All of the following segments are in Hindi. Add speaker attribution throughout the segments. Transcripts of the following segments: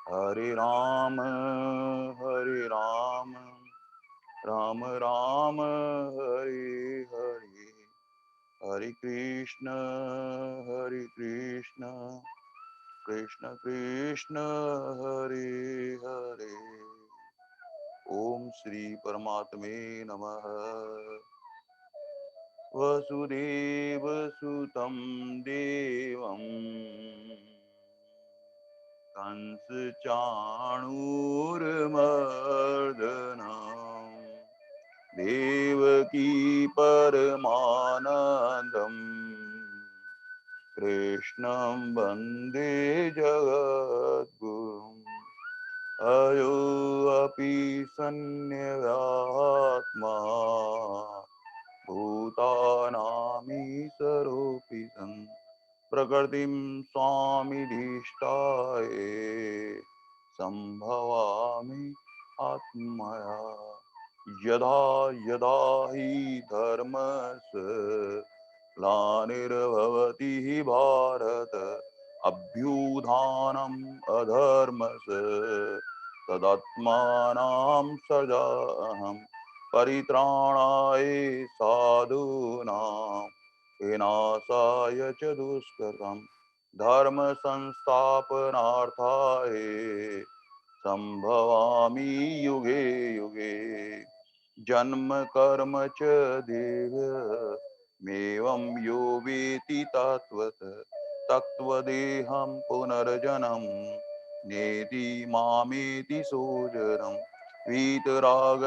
Speaker 1: हरे राम राम राम हरे हरे, हरे कृष्ण कृष्ण कृष्ण हरे हरे। ओम श्री परमात्मे नमः। वसुदेव सुतं देवं कंस चाणूरमर्दनम् देवकी परमानन्दम् कृष्णं वन्दे जगद्गुरुम्। अयो अपि सन्न्यगात्मा भूतानामीशरोऽपि सन् प्रकृतिं स्वामिधिष्ठाय सम्भवामि आत्मया। यदा यदा हि धर्मस्य ग्लानिर्भवति हि भारत अभ्युत्थानम् अधर्मस्य तदात्मानं सृजाम्यहम् परित्राणाय साधूनां विनाशाय च दुष्कृतं धर्म संस्थापनार्थाय संभवामि युगे युगे। जन्म कर्म च देहमेवं यो वेति तत्त्वदेहं पुनर्जन्म नेति मामेति सोदरम्। वीतरागभयक्रोधा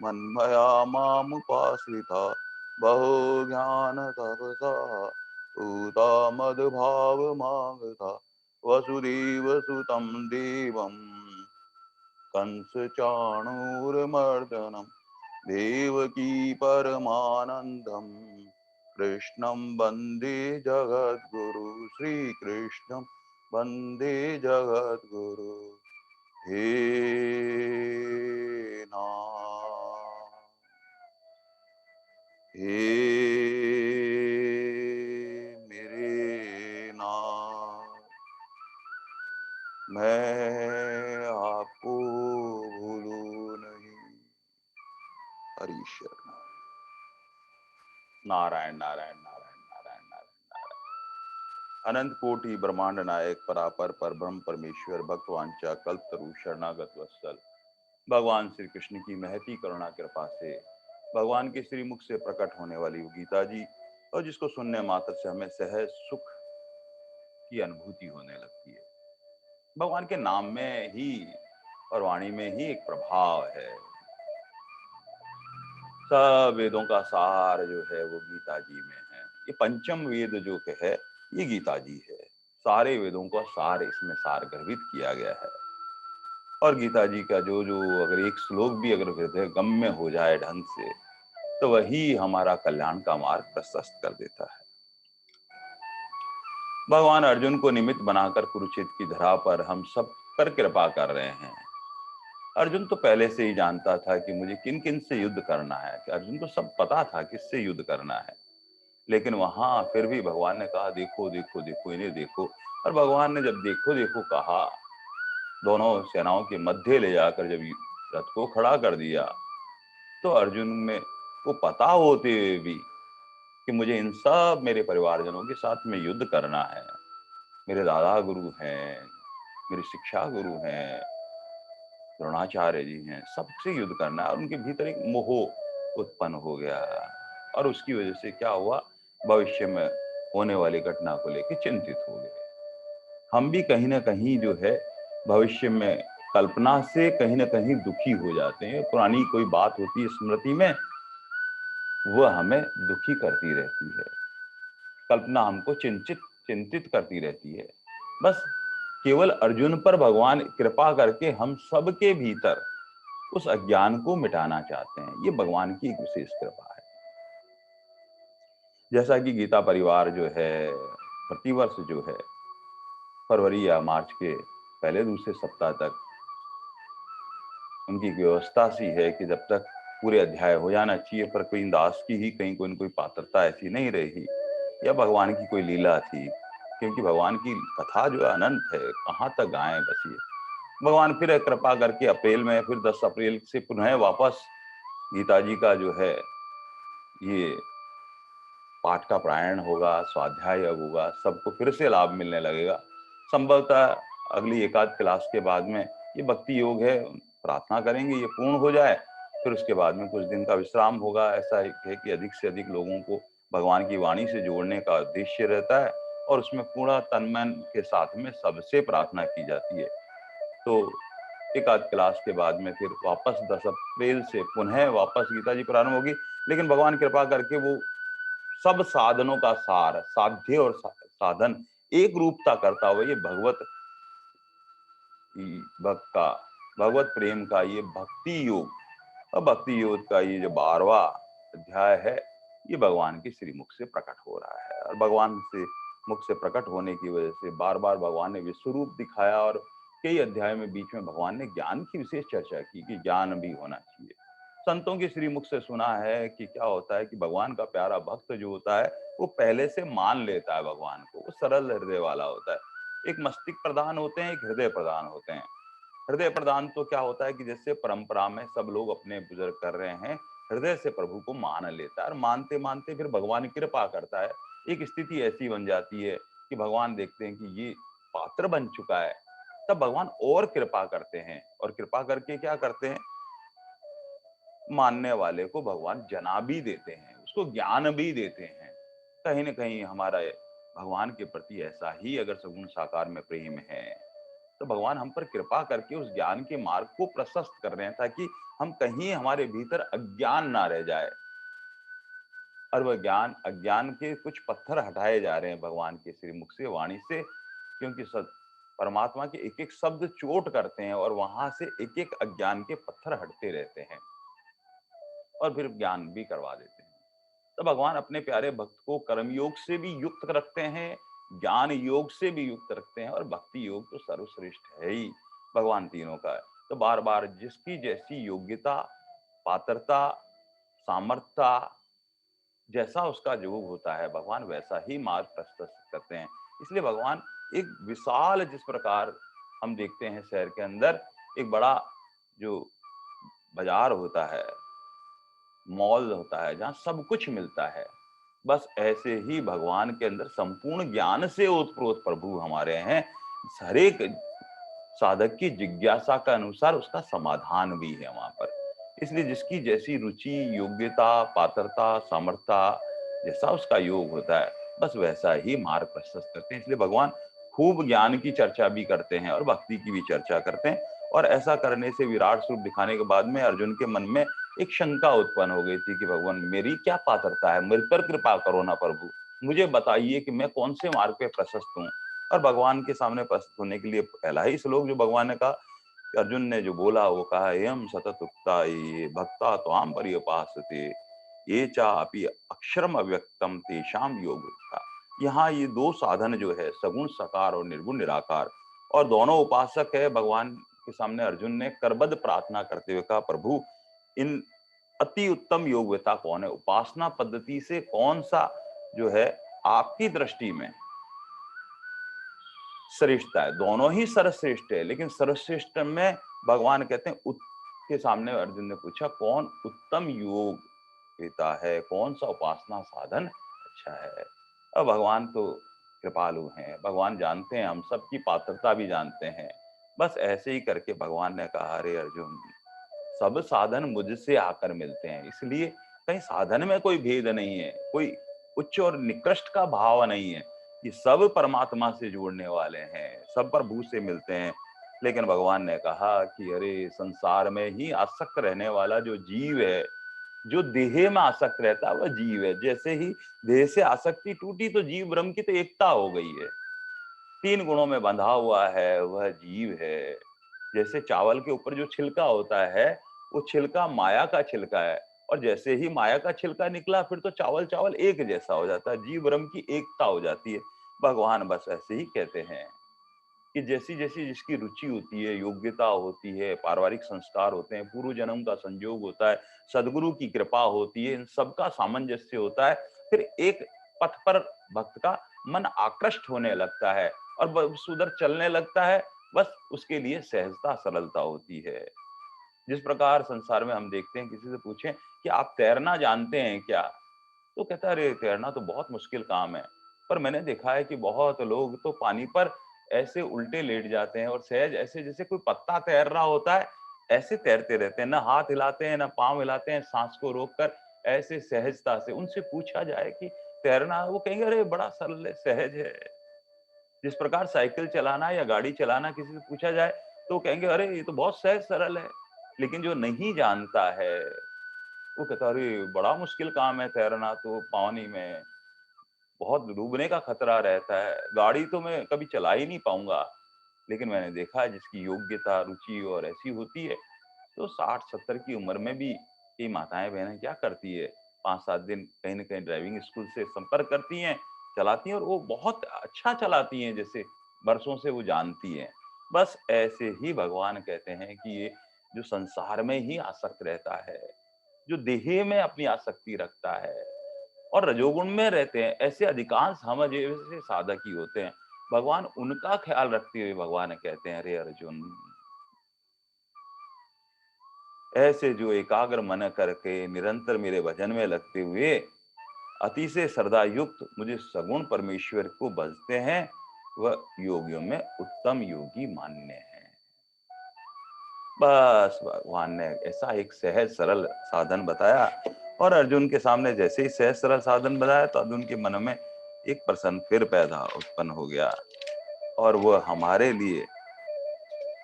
Speaker 1: मन्मया मामुपाश्रिता बहो ज्ञानतपसा पूता मद्भावमागता। वसुदेवसुतं देवं कंसचाणूरमर्दनं देवकी परमानन्दं कृष्णं वन्दे जगद्गुरु। श्रीकृष्णं वन्दे जगद्गुरु। हे नाथ, हे मेरे नाथ, मैं आपको भूलूं नहीं। हरीश्वर नारायण नारायण नारायण नारायण नारायण। अनंत कोटि ब्रह्मांड नायक परापर परब्रह्म परमेश्वर भक्तवांचा कल्पतरु शरणागत वत्सल भगवान श्री कृष्ण की महती करुणा कृपा से भगवान के श्रीमुख से प्रकट होने वाली वो गीता जी, और जिसको सुनने मात्र से हमें सहज सुख की अनुभूति होने लगती है। भगवान के नाम में ही और वाणी में ही एक प्रभाव है। सब वेदों का सार जो है वो गीता जी में है। ये पंचम वेद जो है ये गीता जी है। सारे वेदों का सार इसमें सार गर्भित किया गया है। और गीता जी का जो जो अगर एक श्लोक भी अगर हृदय गम्य हो जाए ढंग से तो वही हमारा कल्याण का मार्ग प्रशस्त कर देता है। भगवान अर्जुन को निमित्त बनाकर कुरुक्षेत्र की धरा पर हम सब पर कृपा कर रहे हैं। अर्जुन तो पहले से ही जानता था कि मुझे किन किन से युद्ध करना है, कि अर्जुन को सब पता था किससे युद्ध करना है, लेकिन वहां फिर भी भगवान ने कहा देखो देखो देखो इन्हें देखो। और भगवान ने जब देखो देखो कहा, दोनों सेनाओं के मध्य ले जाकर जब रथ को खड़ा कर दिया, तो अर्जुन में वो पता होते हुए भी कि मुझे इन सब मेरे परिवारजनों के साथ में युद्ध करना है, मेरे दादा गुरु हैं, मेरे शिक्षा गुरु हैं, द्रोणाचार्य जी हैं, सबसे युद्ध करना है। और उनके भीतर एक मोह उत्पन्न हो गया और उसकी वजह से क्या हुआ, भविष्य में होने वाली घटना को लेकर चिंतित हो गए। हम भी कहीं ना कहीं जो है भविष्य में कल्पना से कहीं ना कहीं दुखी हो जाते हैं। पुरानी कोई बात होती है स्मृति में, वह हमें दुखी करती रहती है। कल्पना हमको चिंतित करती रहती है। बस केवल अर्जुन पर भगवान कृपा करके हम सबके भीतर उस अज्ञान को मिटाना चाहते हैं। ये भगवान की एक विशेष कृपा है। जैसा कि गीता परिवार जो है प्रतिवर्ष जो है फरवरी या मार्च के पहले दूसरे सप्ताह तक उनकी व्यवस्था सी है कि जब तक पूरे अध्याय हो जाना चाहिए, पर कोई दास की ही कहीं कोई न कोई पात्रता ऐसी नहीं रही या भगवान की कोई लीला थी क्योंकि भगवान की कथा जो है अनंत है, कहाँ तक गाएं बस ये। भगवान फिर कृपा करके अप्रैल में, फिर 10 अप्रैल से पुनः वापस गीता जी का जो है ये पाठ का प्रायण होगा, स्वाध्याय अब होगा, सबको फिर से लाभ मिलने लगेगा। संभवतः अगली एकाध क्लास के बाद में ये भक्ति योग है, प्रार्थना करेंगे ये पूर्ण हो जाए, फिर उसके बाद में कुछ दिन का विश्राम होगा। ऐसा है कि अधिक से अधिक लोगों को भगवान की वाणी से जोड़ने का उद्देश्य रहता है और उसमें पूरा तन मन के साथ में सबसे प्रार्थना की जाती है। तो एक आध क्लास के बाद में फिर वापस 10 अप्रैल से पुनः वापस गीता जी प्रारंभ होगी। लेकिन भगवान कृपा करके वो सब साधनों का सार, साध्य और साधन एक रूपता करता हुआ ये भक्त का, भगवत प्रेम का ये भक्ति योग, और भक्ति योग का ये जो 12वां अध्याय है, ये भगवान के श्रीमुख से प्रकट हो रहा है। और भगवान से मुख से प्रकट होने की वजह से बार बार भगवान ने विश्वरूप दिखाया और कई अध्याय में बीच में भगवान ने ज्ञान की विशेष चर्चा की कि ज्ञान भी होना चाहिए। संतों के श्रीमुख से सुना है कि क्या होता है कि भगवान का प्यारा भक्त जो होता है वो पहले से मान लेता है भगवान को, वो सरल हृदय वाला होता है। एक मस्तिष्क प्रधान होते हैं, एक हृदय प्रधान होते हैं। हृदय प्रदान तो क्या होता है कि जैसे परंपरा में सब लोग अपने बुजुर्ग कर रहे हैं, हृदय से प्रभु को मान लेता है और मानते मानते फिर भगवान कृपा करता है। एक स्थिति ऐसी बन जाती है कि भगवान देखते हैं कि ये पात्र बन चुका है, तब भगवान और कृपा करते हैं। और कृपा करके क्या करते हैं, मानने वाले को भगवान जना भी देते हैं, उसको ज्ञान भी देते हैं। कहीं ना कहीं हमारा भगवान के प्रति ऐसा ही अगर सगुण साकार में प्रेम है, तो भगवान हम पर कृपा करके उस ज्ञान के मार्ग को प्रशस्त कर रहे हैं, ताकि हम कहीं हमारे भीतर अज्ञान ना रह जाए। और वह ज्ञान, अज्ञान के कुछ पत्थर हटाए जा रहे हैं भगवान के श्रीमुख से, वाणी से। क्योंकि परमात्मा के एक एक शब्द चोट करते हैं और वहां से एक एक अज्ञान के पत्थर हटते रहते हैं और फिर ज्ञान भी करवा देते हैं। तो भगवान अपने प्यारे भक्त को कर्मयोग से भी युक्त रखते हैं, ज्ञान योग से भी युक्त रखते हैं, और भक्ति योग तो सर्वश्रेष्ठ है ही भगवान तीनों का है। तो बार बार जिसकी जैसी योग्यता, पात्रता, सामर्थ्यता, जैसा उसका योग होता है, भगवान वैसा ही मार्ग प्रशस्त करते हैं। इसलिए भगवान एक विशाल, जिस प्रकार हम देखते हैं शहर के अंदर एक बड़ा जो बाजार होता है, मॉल होता है, जहाँ सब कुछ मिलता है, बस ऐसे ही भगवान के अंदर संपूर्ण ज्ञान से ओतप्रोत प्रभु हमारे हैं। हर एक साधक की जिज्ञासा का अनुसार उसका समाधान भी है वहां पर। इसलिए जिसकी जैसी रुचि, योग्यता, पात्रता, सामर्थ्यता, जैसा उसका योग होता है, बस वैसा ही मार्ग प्रशस्त करते हैं। इसलिए भगवान खूब ज्ञान की चर्चा भी करते हैं और भक्ति की भी चर्चा करते हैं। और ऐसा करने से विराट स्वरूप दिखाने के बाद में अर्जुन के मन में एक शंका उत्पन्न हो गई थी कि भगवान मेरी क्या पात्रता है, मेरे पर कृपा करो ना प्रभु, मुझे बताइए कि मैं कौन से मार्ग पे प्रशस्त हूँ। और भगवान के सामने प्रस्तुत होने के लिए पहला ही श्लोक जो भगवान ने कहा, अर्जुन ने जो बोला वो कहा, एयम सतत उक्ता ये भक्ता त्वाम पर्युपासते ये चापि अक्षरम अव्यक्तम तेषाम योग का। यहाँ ये दो साधन जो है, सगुण साकार और निर्गुण निराकार, और दोनों उपासक है। भगवान के सामने अर्जुन ने करबद्ध प्रार्थना करते हुए कहा, प्रभु इन अति उत्तम योग्यता कौन है, उपासना पद्धति से कौन सा जो है आपकी दृष्टि में श्रेष्ठता है। दोनों ही सर्वश्रेष्ठ है, लेकिन सर्वश्रेष्ठ में भगवान कहते हैं के सामने अर्जुन ने पूछा कौन उत्तम योग देता है, कौन सा उपासना साधन अच्छा है। अब भगवान तो कृपालु हैं, भगवान जानते हैं, हम सबकी पात्रता भी जानते हैं। बस ऐसे ही करके भगवान ने कहा, अरे अर्जुन, सब साधन मुझसे आकर मिलते हैं, इसलिए कहीं साधन में कोई भेद नहीं है, कोई उच्च और निकृष्ट का भाव नहीं है। ये सब परमात्मा से जोड़ने वाले हैं, सब प्रभु से मिलते हैं। लेकिन भगवान ने कहा कि अरे संसार में ही आसक्त रहने वाला जो जीव है, जो देह में आसक्त रहता है वह जीव है। जैसे ही देह से आसक्ति टूटी तो जीव ब्रह्म की तो एकता हो गई है। तीन गुणों में बंधा हुआ है वह जीव है। जैसे चावल के ऊपर जो छिलका होता है, वो छिलका माया का छिलका है, और जैसे ही माया का छिलका निकला फिर तो चावल चावल एक जैसा हो जाता है, जीव ब्रह्म की एकता हो जाती है। भगवान बस ऐसे ही कहते हैं कि जैसी जैसी जिसकी रुचि होती है, योग्यता होती है, पारिवारिक संस्कार होते हैं, पूर्व जन्म का संयोग होता है, सदगुरु की कृपा होती है, इन सबका सामंजस्य होता है, फिर एक पथ पर भक्त का मन आकृष्ट होने लगता है और बस उधर चलने लगता है। बस उसके लिए सहजता सरलता होती है। जिस प्रकार संसार में हम देखते हैं, किसी से पूछें कि आप तैरना जानते हैं क्या? तो कहता है अरे तैरना तो बहुत मुश्किल काम है। पर मैंने देखा है कि बहुत लोग तो पानी पर ऐसे उल्टे लेट जाते हैं और सहज ऐसे जैसे कोई पत्ता तैर रहा होता है, ऐसे तैरते रहते हैं। ना हाथ हिलाते हैं, ना पाँव हिलाते हैं, सांस को रोककर ऐसे सहजता से। उनसे पूछा जाए कि तैरना, वो कहेंगे अरे बड़ा सरल है, सहज है। जिस प्रकार साइकिल चलाना या गाड़ी चलाना किसी से पूछा जाए तो कहेंगे अरे ये तो बहुत सहज सरल है। लेकिन जो नहीं जानता है वो कहता अरे बड़ा मुश्किल काम है तैरना, तो पानी में बहुत डूबने का खतरा रहता है, गाड़ी तो मैं कभी चला ही नहीं पाऊंगा। लेकिन मैंने देखा है जिसकी योग्यता रुचि और ऐसी होती है तो 60-70 की उम्र में भी ये माताएं बहनें क्या करती है, 5-7 दिन कहीं ना कहीं ड्राइविंग स्कूल से संपर्क करती हैं, चलाती हैं और वो बहुत अच्छा चलाती हैं, जैसे बरसों से वो जानती हैं। बस ऐसे ही भगवान कहते हैं कि ये जो संसार में ही आसक्त रहता है, जो देह में अपनी आसक्ति रखता है और रजोगुण में रहते हैं, ऐसे अधिकांश हम जैसे साधक ही होते हैं। भगवान उनका ख्याल रखते हुए भगवान कहते हैं अरे अर्जुन, ऐसे जो एकाग्र मन करके निरंतर मेरे भजन में लगते हुए अति से श्रद्धा युक्त मुझे सगुण परमेश्वर को भजते हैं, वह योगियों में उत्तम योगी मान्य है। बस भगवान ने ऐसा एक सहज सरल साधन बताया और अर्जुन के सामने जैसे ही सहज सरल साधन बताया तो अर्जुन के मन में एक प्रश्न फिर पैदा उत्पन्न हो गया और वह हमारे लिए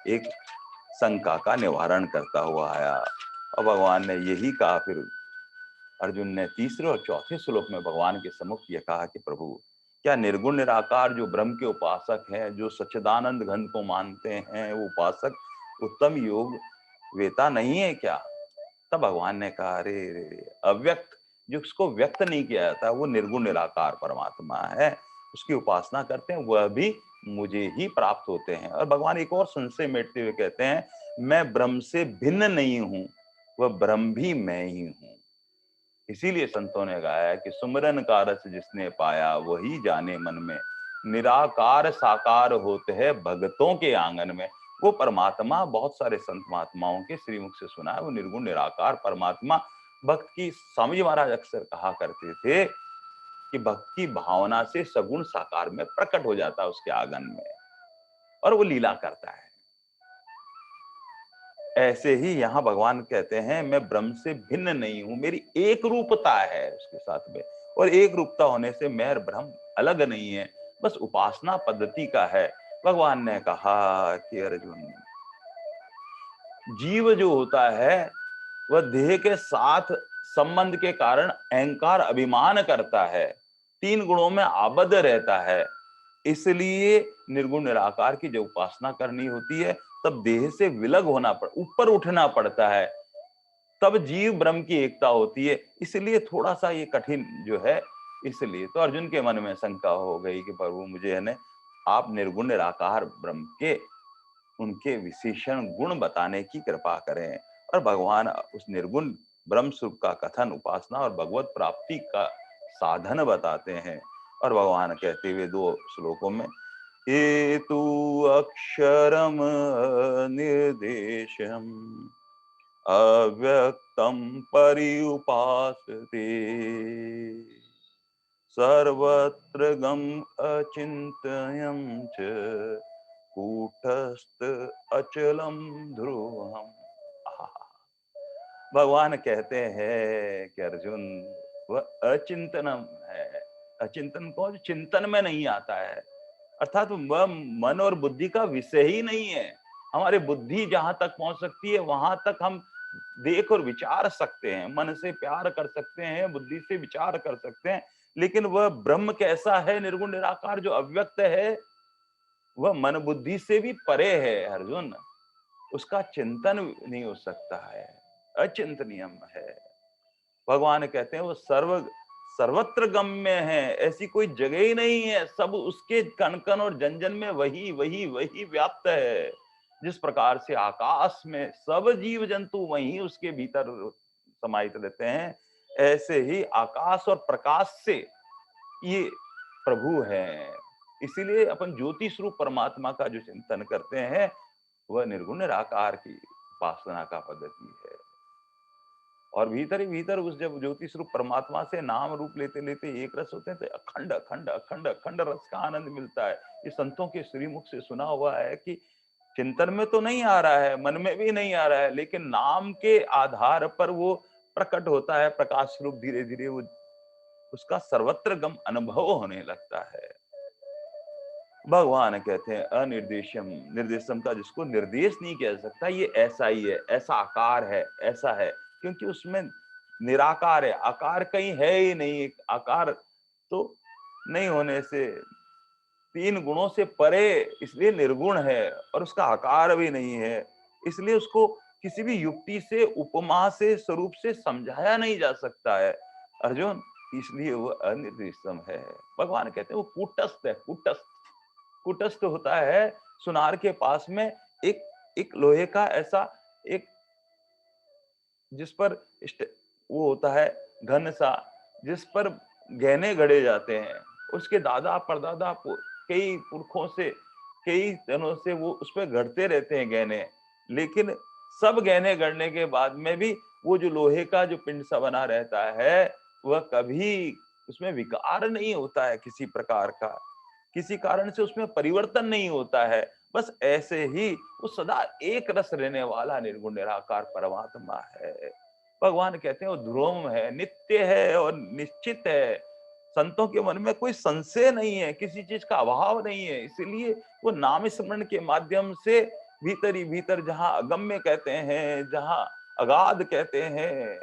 Speaker 1: एक शंका का निवारण करता हुआ आया। और भगवान ने यही कहा फिर, अर्जुन ने तीसरे और चौथे श्लोक में भगवान के सम्मुख ये कहा कि प्रभु, क्या निर्गुण निराकार जो ब्रह्म के उपासक हैं, जो सच्चिदानंद घन को मानते हैं, वो उपासक उत्तम योग वेता नहीं है क्या? तब भगवान ने कहा अरे रे रे, अव्यक्त जो उसको व्यक्त नहीं किया जाता वो निर्गुण निराकार परमात्मा है, उसकी उपासना करते हैं वह भी मुझे ही प्राप्त होते हैं। और भगवान एक और संशय मेटते हुए कहते हैं, मैं ब्रह्म से भिन्न नहीं हूं, वह ब्रह्म भी मैं ही हूं। इसीलिए संतों ने गाया है कि सुमिरन का रस जिसने पाया वही जाने मन में, निराकार साकार होते हैं भगतों के आंगन में। वो परमात्मा बहुत सारे संत महात्माओं के श्रीमुख से सुना है, वो निर्गुण निराकार परमात्मा भक्त की, स्वामी महाराज अक्सर कहा करते थे कि भक्त की भावना से सगुण साकार में प्रकट हो जाता है उसके आंगन में और वो लीला करता है। ऐसे ही यहाँ भगवान कहते हैं मैं ब्रह्म से भिन्न नहीं हूं, मेरी एक रूपता है उसके साथ में, और एक रूपता होने से मैं ब्रह्म अलग नहीं है, बस उपासना पद्धति का है। भगवान ने कहा कि अर्जुन, जीव जो होता है वह देह के साथ संबंध के कारण अहंकार अभिमान करता है, तीन गुणों में आबद्ध रहता है। इसलिए निर्गुण निराकार की जब उपासना करनी होती है तब देह से विलग होना ऊपर उठना पड़ता है, तब जीव ब्रह्म की एकता होती है। इसलिए थोड़ा सा ये कठिन जो है। इसलिए तो अर्जुन के मन में शंका हो गई कि प्रभु मुझे है ना, आप निर्गुण निराकार ब्रह्म के उनके विशेषण गुण बताने की कृपा करें। और भगवान उस निर्गुण ब्रह्म स्वरूप का कथन उपासना और भगवत प्राप्ति का साधन बताते हैं। और भगवान कहते हुए दो श्लोकों में, ये तु अक्षरम निर्देशम अव्यक्तम पर्युपासते सर्वत्र गम अचिंत्यं च कूटस्थ अचलम ध्रुवम। भगवान कहते हैं कि अर्जुन, वह अचिंतनम है। अचिंतन को जो चिंतन में नहीं आता है, अर्थात वह मन और बुद्धि का विषय ही नहीं है। हमारी बुद्धि जहां तक पहुंच सकती है वहां तक हम देख और विचार सकते हैं, मन से प्यार कर सकते हैं, बुद्धि से विचार कर सकते हैं। लेकिन वह ब्रह्म कैसा है, निर्गुण निराकार जो अव्यक्त है, वह मन बुद्धि से भी परे है अर्जुन, उसका चिंतन नहीं हो सकता है, अचिंतनीयम है। भगवान कहते हैं वो सर्वत्र गम्य है, ऐसी कोई जगह ही नहीं है, सब उसके कण कण और जन जन में वही वही वही व्याप्त है। जिस प्रकार से आकाश में सब जीव जंतु वही उसके भीतर समाहित रहते हैं, ऐसे ही आकाश और प्रकाश से ये प्रभु हैं। इसीलिए अपन ज्योति स्वरूप परमात्मा का जो चिंतन करते हैं, वह निर्गुण निराकार की उपासना का पद्धति है। और भीतर ही भीतर उस जब ज्योति स्वरूप परमात्मा से नाम रूप लेते-लेते एक रस होते हैं, तो अखंड अखंड अखंड अखंड रस का आनंद मिलता है। ये संतों के श्रीमुख से सुना हुआ है कि चिंतन में तो नहीं आ रहा है, मन में भी नहीं आ रहा है, लेकिन नाम के आधार पर वो प्रकट होता है, प्रकाश स्वरूप धीरे-धीरे वो उसका सर्वत्र गम अनुभव होने लगता है। भगवान कहते हैं अनिर्देशम, निर्देशम का जिसको निर्देश नहीं किया जा सकता, ये ऐसा ही है, ऐसा आकार है, ऐसा है, क्योंकि उसमें निराकार है, आकार कहीं है ही नहीं। आकार तो नहीं होने से, तीन गुणों से परे, इसलिए निर्गुण है, और उसका आकार भी नहीं है, इसलिए उसको किसी भी युक्ति से, उपमा से, स्वरूप से समझाया नहीं जा सकता है अर्जुन। इसलिए वो अनिर्देशम है। भगवान कहते हैं वो कूटस्थ है, कूटस्थ। कुटस्थ होता है सुनार के पास में एक एक लोहे का ऐसा एक, जिस पर वो होता है घन सा, जिस पर गहने गढ़े जाते हैं। उसके दादा परदादा कई पुरखों से, कई जनों से वो उस पर गढ़ते रहते हैं गहने, लेकिन सब गहने गढ़ने के बाद में भी वो जो लोहे का जो पिंड सा बना रहता है, वह कभी उसमें विकार नहीं होता है किसी प्रकार का, किसी कारण से उसमें परिवर्तन नहीं होता है। बस ऐसे ही वो सदा एक रस रहने वाला निर्गुण निराकार परमात्मा है। भगवान कहते हैं वो ध्रुवम है, नित्य है और निश्चित है। संतों के मन में कोई संशय नहीं है, किसी चीज का अभाव नहीं है। इसीलिए वो नाम स्मरण के माध्यम से भीतर ही भीतर, जहां अगम्य कहते हैं, जहां अगाध कहते हैं,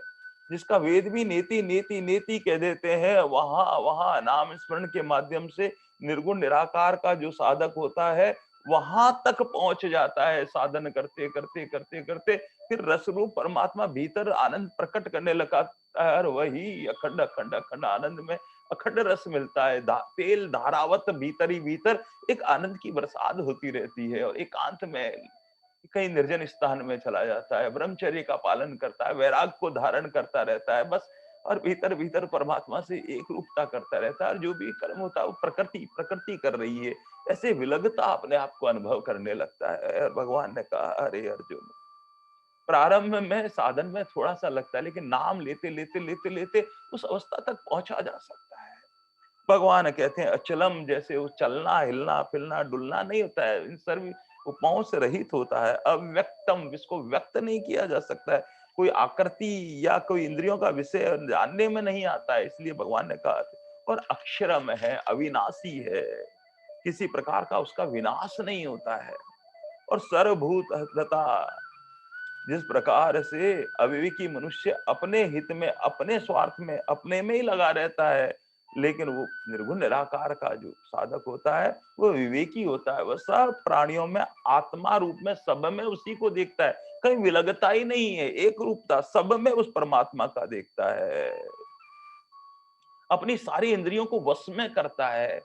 Speaker 1: जिसका वेद भी नेति नेति नेति कह देते हैं, वहां वहां नाम स्मरण के माध्यम से निर्गुण निराकार का जो साधक होता है, वहां तक पहुंच जाता है। साधन करते करते करते करते फिर रस रूप परमात्मा भीतर आनंद प्रकट करने लगा है, और वही अखंड अखंड अखंड आनंद में अखंड रस मिलता है। तेल धारावत भीतर ही भीतर एक आनंद की बरसात होती रहती है, और एकांत में कहीं निर्जन स्थान में चला जाता है, ब्रह्मचर्य का पालन करता है, वैराग को धारण करता रहता है बस, और भीतर भीतर परमात्मा से एक रूपता करता रहता है। और जो भी कर्म होता है वो प्रकृति प्रकृति कर रही है, ऐसे विलगता अपने आप को अनुभव करने लगता है। और भगवान ने कहा, अरे अर्जुन, प्रारंभ में साधन में थोड़ा सा लगता है, लेकिन नाम लेते लेते लेते लेते उस अवस्था तक पहुंचा जा सकता है। भगवान कहते हैं अचलम, जैसे वो चलना हिलना फिरना डुलना नहीं होता है, इन सर्व उपमाओं से रहित होता है। अव्यक्तम, जिसको व्यक्त नहीं किया जा सकता है, कोई आकृति या कोई इंद्रियों का विषय जानने में नहीं आता है, इसलिए भगवान ने कहा। और अक्षरम है, अविनाशी है, किसी प्रकार का उसका विनाश नहीं होता है। और सर्वभूत हृदयता, जिस प्रकार से अविवेकी मनुष्य अपने हित में, अपने स्वार्थ में, अपने में ही लगा रहता है, लेकिन वो निर्गुण निराकार का जो साधक होता है, वो विवेकी होता है। वह सब प्राणियों में आत्मा रूप में सब में उसी को देखता है, कहीं विलगता ही नहीं है, एक रूपता सब में उस परमात्मा का देखता है। अपनी सारी इंद्रियों को वश में करता है,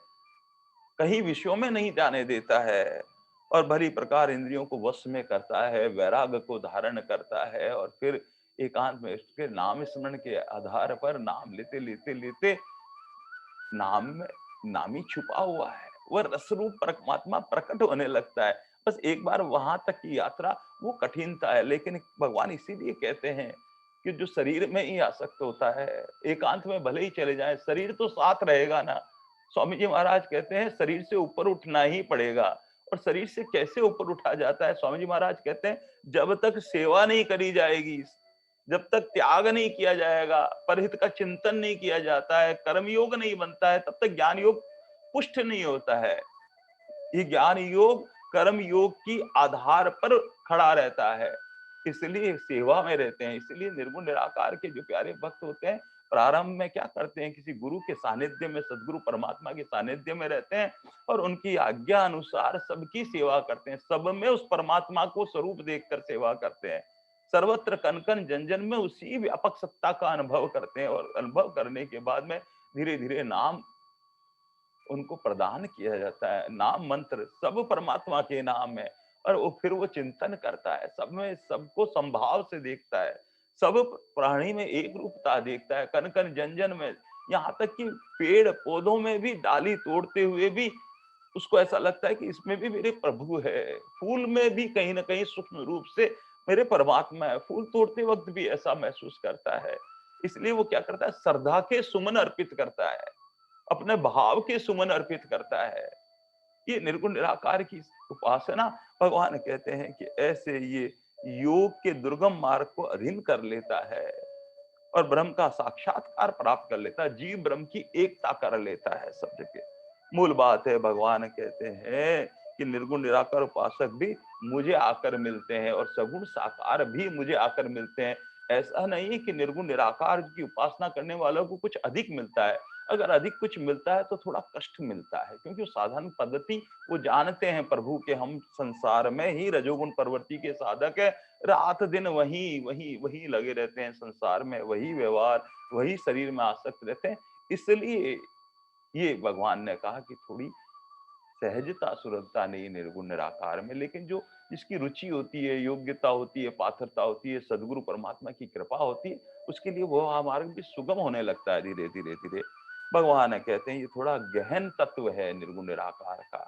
Speaker 1: कहीं विषयों में नहीं जाने देता है, और भली प्रकार इंद्रियों को वश में करता है, वैराग को धारण करता है, और फिर एकांत में उसके नाम स्मरण के आधार पर नाम लेते लेते लेते नाम में नाम ही छुपा हुआ है, वह रसरूप परमात्मा प्रकट होने लगता है। बस एक बार वहां तक की यात्रा वो कठिनता है, लेकिन भगवान इसीलिए कहते हैं कि जो शरीर में ही आसक्त होता है, एकांत में भले ही चले जाए, शरीर तो साथ रहेगा ना। स्वामी जी महाराज कहते हैं शरीर से ऊपर उठना ही पड़ेगा। और शरीर से कैसे ऊपर उठा जाता है? स्वामी जी महाराज कहते हैं जब तक सेवा नहीं करी जाएगी, जब तक त्याग नहीं किया जाएगा, परहित का चिंतन नहीं किया जाता है, कर्म योग नहीं बनता है, तब तक ज्ञान योग पुष्ट नहीं होता है। ये ज्ञान योग कर्म योग की आधार पर खड़ा रहता है, इसलिए सेवा में रहते हैं। इसलिए निर्गुण निराकार के जो प्यारे भक्त होते हैं, प्रारंभ में क्या करते हैं, किसी गुरु के सानिध्य में, सदगुरु परमात्मा के सानिध्य में रहते हैं, और उनकी आज्ञा अनुसार सबकी सेवा करते हैं, सब में उस परमात्मा को स्वरूप देखकर सेवा करते हैं, सर्वत्र कन कन जन जन में उसी व्यापक सत्ता का अनुभव करते हैं। और अनुभव करने के बाद में धीरे धीरे नाम उनको प्रदान किया जाता है। नाम मंत्र सब परमात्मा के नाम है, और वो फिर वो चिंतन करता है, सब में सबको संभाव से देखता है, सब प्राणी में एक रूपता देखता है, कन कन जन जन में यहाँ तक कि पेड़ पौधों में भी डाली तोड़ते हुए भी उसको ऐसा लगता है कि इसमें भी मेरे प्रभु है। फूल में भी कहीं ना कहीं सूक्ष्म रूप से मेरे परमात्मा है। फूल तोड़ते वक्त भी ऐसा महसूस करता है। इसलिए वो क्या करता है, श्रद्धा के सुमन अर्पित करता है, अपने भाव के सुमन अर्पित करता है। ये निर्गुण निराकार की उपासना, भगवान कहते हैं कि ऐसे ये योग के दुर्गम मार्ग को अधीन कर लेता है और ब्रह्म का साक्षात्कार प्राप्त कर लेता है, जीव ब्रह्म की एकता कर लेता है सब जगह। मूल बात है, भगवान कहते हैं कि निर्गुण निराकार उपासक भी मुझे आकर मिलते हैं और सगुण साकार भी मुझे आकर मिलते हैं। ऐसा नहीं है कि निर्गुण निराकार की उपासना करने वालों को कुछ अधिक मिलता है। अगर अधिक कुछ मिलता है तो थोड़ा कष्ट मिलता है, क्योंकि वो साधन पद्धति वो जानते हैं प्रभु के, हम संसार में ही रजोगुण प्रवृत्ति के साधक है। रात दिन वही वही वही लगे रहते हैं संसार में, वही व्यवहार, वही शरीर में आसक्त रहते हैं। इसलिए ये भगवान ने कहा कि थोड़ी सहजता सुलभता नहीं निर्गुण निराकार में, लेकिन जो जिसकी रुचि होती है, योग्यता होती है, पात्रता होती है, सदगुरु परमात्मा की कृपा होती है, उसके लिए वो मार्ग भी सुगम होने लगता है धीरे धीरे धीरे। भगवान कहते हैं ये थोड़ा गहन तत्व है निर्गुण निराकार का,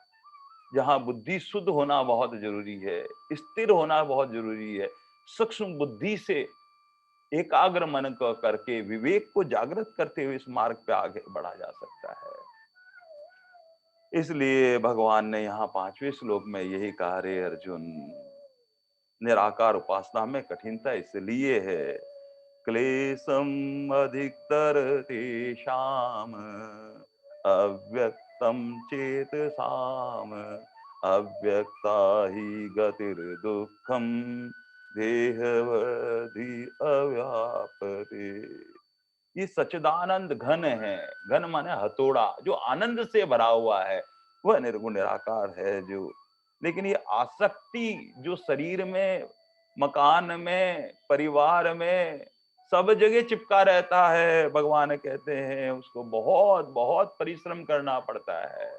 Speaker 1: जहाँ बुद्धि शुद्ध होना बहुत जरूरी है, स्थिर होना बहुत जरूरी है। सूक्ष्म बुद्धि से एकाग्र मन को करके विवेक को जागृत करते हुए इस मार्ग पे आगे बढ़ा जा सकता है। इसलिए भगवान ने यहाँ 5वें श्लोक में यही कहा, रे अर्जुन, निराकार उपासना में कठिनता इसलिए है, क्लेशम अधिकतर तेषाम अव्यक्तम चेतसाम अव्यक्ता ही गतिर्दुःखम देहवधि अव्यापते। ये सच्चिदानंद घन है। घन माने हथौड़ा, जो आनंद से भरा हुआ है, वह निर्गुण निराकार है। जो लेकिन ये आसक्ति जो शरीर में, मकान में, परिवार में, सब जगह चिपका रहता है, भगवान कहते हैं उसको बहुत बहुत परिश्रम करना पड़ता है,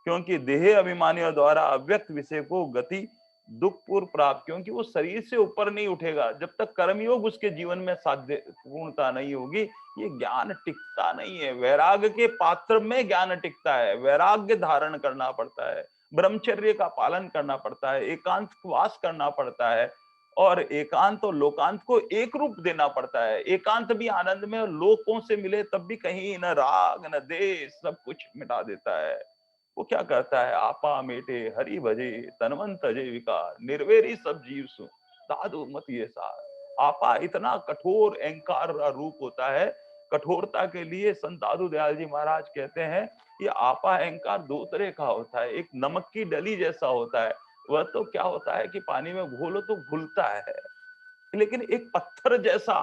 Speaker 1: क्योंकि देह अभिमानियों द्वारा अव्यक्त विषय को गति दुख पूर्व प्राप्त, क्योंकि वो शरीर से ऊपर नहीं उठेगा जब तक कर्मयोग उसके जीवन में साध्य पूर्णता नहीं होगी। ये ज्ञान टिकता नहीं है। वैराग्य के पात्र में ज्ञान टिकता है। वैराग्य धारण करना पड़ता है, ब्रह्मचर्य का पालन करना पड़ता है, एकांत वास करना पड़ता है, और एकांत और लोकांत को एक रूप देना पड़ता है। एकांत भी आनंद में और लोकों से मिले तब भी कहीं न राग न देश, सब कुछ मिटा देता है। वो क्या करता है, आपा मेटे हरि भजे तनवंत अजय विकार निर्वेरी सब जीव सु दादू मत ये सार। आपा इतना कठोर अहंकार का रूप होता है। कठोरता के लिए संत दादू दयाल जी महाराज कहते हैं कि आपा अहंकार दो तरह का होता है। एक नमक की डली जैसा होता है, वह तो क्या होता है कि पानी में घोलो तो घुलता है, लेकिन एक पत्थर जैसा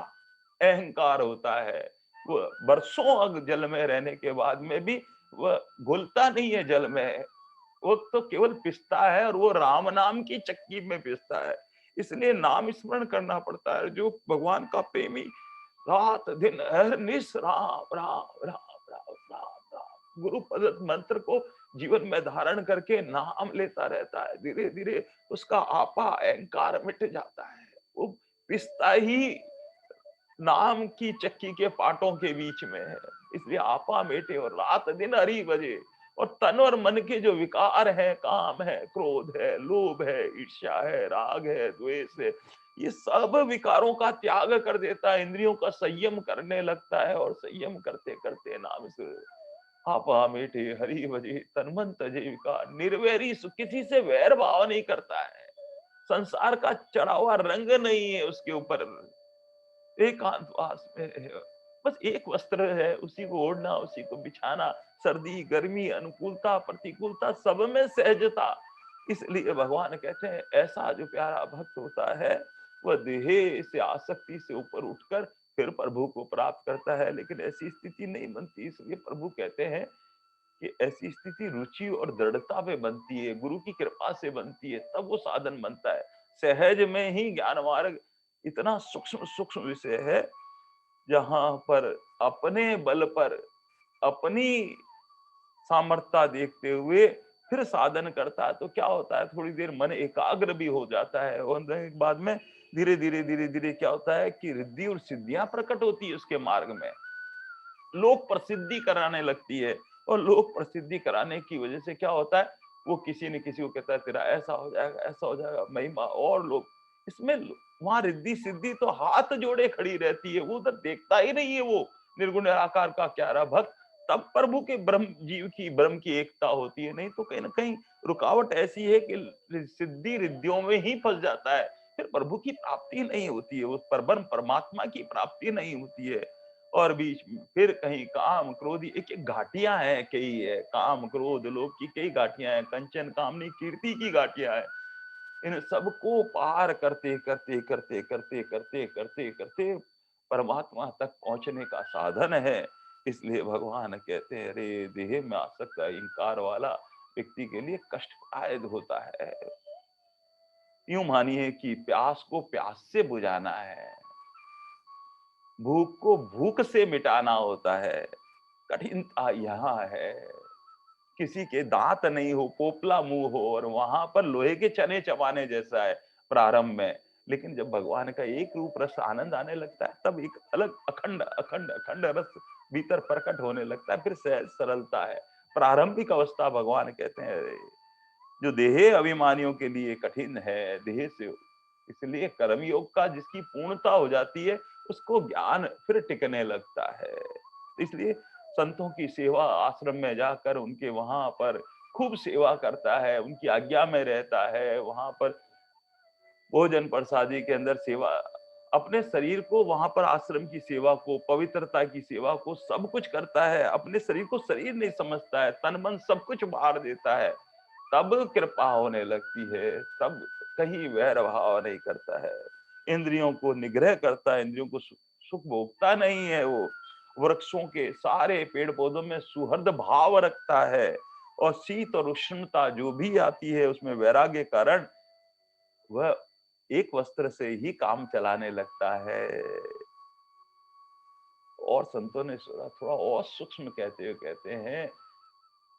Speaker 1: अहंकार होता है। वो बरसों जल में रहने के बाद में भी वह घुलता नहीं है जल में, वो तो केवल पिसता है, और वो राम नाम की चक्की में पिसता है। इसलिए नाम स्मरण करना पड़ता है। जो भगवान का प्रेमी रात दिन अहर्निश राम राम राम राम राम राम गुरु पद मंत्र को जीवन में धारण करके नाम लेता रहता है, धीरे धीरे उसका आपा अहंकार मिट जाता है। वो पिसता ही नाम की चक्की के पाटों के बीच में है। इसलिए आपा मेटे और रात दिन हरि बजे। और तन और मन के जो विकार है, काम है, क्रोध है, लोभ है, ईर्ष्या है, राग है, द्वेष है, ये सब विकारों का त्याग कर देता है, इंद्रियों का संयम करने लगता है, और संयम करते करते नाम से आपा मेटे हरि भजे तन मन तजे विकार निर्वैरी सुख, किसी से वैर भाव नहीं करता है। संसार का चढ़ा हुआ रंग नहीं है उसके ऊपर। एकांतवास में है। बस एक वस्त्र है, उसी को ओढ़ना, उसी को बिछाना, सर्दी गर्मी अनुकूलता प्रतिकूलता सब में सहजता। इसलिए भगवान कहते हैं ऐसा जो प्यारा भक्त होता है, वह देह से आसक्ति से ऊपर उठकर फिर प्रभु को प्राप्त करता है। लेकिन ऐसी स्थिति नहीं बनती, इसलिए प्रभु कहते हैं कि ऐसी स्थिति रुचि और दृढ़ता पे बनती है, गुरु की कृपा से बनती है, तब वो साधन बनता है। सहज में ही ज्ञान मार्ग इतना सूक्ष्म सूक्ष्म विषय है, जहां पर अपने बल पर अपनी सामर्थ्यता देखते हुए फिर साधन करता है, तो क्या होता है, थोड़ी देर मन एकाग्र भी हो जाता है, और बाद में धीरे धीरे क्या होता है कि रिद्धि और सिद्धियां प्रकट होती है उसके मार्ग में। लोक प्रसिद्धि कराने लगती है। और लोक प्रसिद्धि कराने की वजह से क्या होता है, वो किसी न किसी को कहता है तेरा ऐसा हो जाएगा, ऐसा हो जाएगा, महिमा। और लोग इसमें वहां रिद्धि सिद्धि तो हाथ जोड़े खड़ी रहती है, वो उधर देखता ही नहीं है वो निर्गुण निराकार का प्यारा भक्त। तब प्रभु के ब्रह्म जीव की ब्रह्म की एकता होती है। नहीं तो कहीं ना कहीं रुकावट ऐसी है कि सिद्धि रिद्धियों में ही फंस जाता है, फिर प्रभु की प्राप्ति नहीं होती है, उस परब्रह्म परमात्मा की प्राप्ति नहीं होती है। और बीच में फिर कहीं काम क्रोध, एक एक घाटियां हैं, कई है काम क्रोध लोभ की कई घाटियां हैं, कंचन कामनी कीर्ति की घाटियां हैं। इन सबको पार करते करते करते करते करते करते करते परमात्मा तक पहुंचने का साधन है। इसलिए भगवान कहते हैं अरे देह में आसक्त अहंकार वाला व्यक्ति के लिए कष्टदायक होता है। यूं मानिए कि प्यास को प्यास से बुझाना है, भूख को भूख से मिटाना होता है। कठिनता यहाँ है, किसी के दांत नहीं हो, पोपला मुंह हो और वहां पर लोहे के चने चबाने जैसा है प्रारंभ में। लेकिन जब भगवान का एक रूप रस आनंद आने लगता है, तब एक अलग अखंड अखंड अखंड रस भीतर प्रकट होने लगता है, फिर सहज सरलता है। प्रारंभिक अवस्था भगवान कहते हैं जो देह अभिमानियों के लिए कठिन है, देह से। इसलिए कर्मयोग का जिसकी पूर्णता हो जाती है, उसको ज्ञान फिर टिकने लगता है। इसलिए संतों की सेवा, आश्रम में जाकर उनके वहां पर खूब सेवा करता है, उनकी आज्ञा में रहता है, वहां पर भोजन प्रसादी के अंदर सेवा, अपने शरीर को वहां पर आश्रम की सेवा को, पवित्रता की सेवा को सब कुछ करता है। अपने शरीर को शरीर नहीं समझता है, तन मन सब कुछ बाहर देता है। तब कृपा होने लगती है, तब कहीं वैर भाव नहीं करता है। इंद्रियों को निग्रह करता है, इंद्रियों को सुख भोगता नहीं है वो। वृक्षों के सारे पेड़ पौधों में सुहृद भाव रखता है। और शीत और उष्णता जो भी आती है उसमें वैराग्य कारण वह एक वस्त्र से ही काम चलाने लगता है। और संतों ने थोड़ा और सूक्ष्म कहते हुए कहते हैं,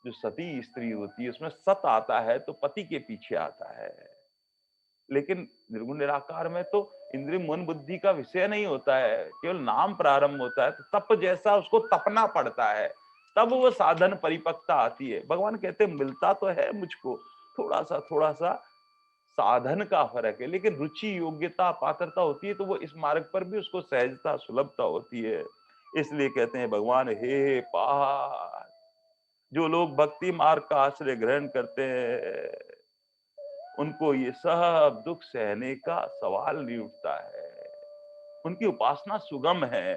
Speaker 1: जो सती स्त्री होती है उसमें सत आता है तो पति के पीछे आता है। लेकिन निर्गुण निराकार में तो इंद्रिय मन बुद्धि का विषय नहीं होता है, केवल नाम प्रारंभ होता है। तो तप जैसा उसको तपना पड़ता है, तब वो साधन परिपक्वता आती है। भगवान कहते हैं मिलता तो है मुझको, थोड़ा सा साधन का फर्क है, लेकिन रुचि योग्यता पात्रता होती है तो वो इस मार्ग पर भी उसको सहजता सुलभता होती है। इसलिए कहते हैं भगवान हे पार्थ, जो लोग भक्ति मार्ग का आश्रय ग्रहण करते हैं उनको ये सब दुख सहने का सवाल नहीं उठता है। उनकी उपासना सुगम है,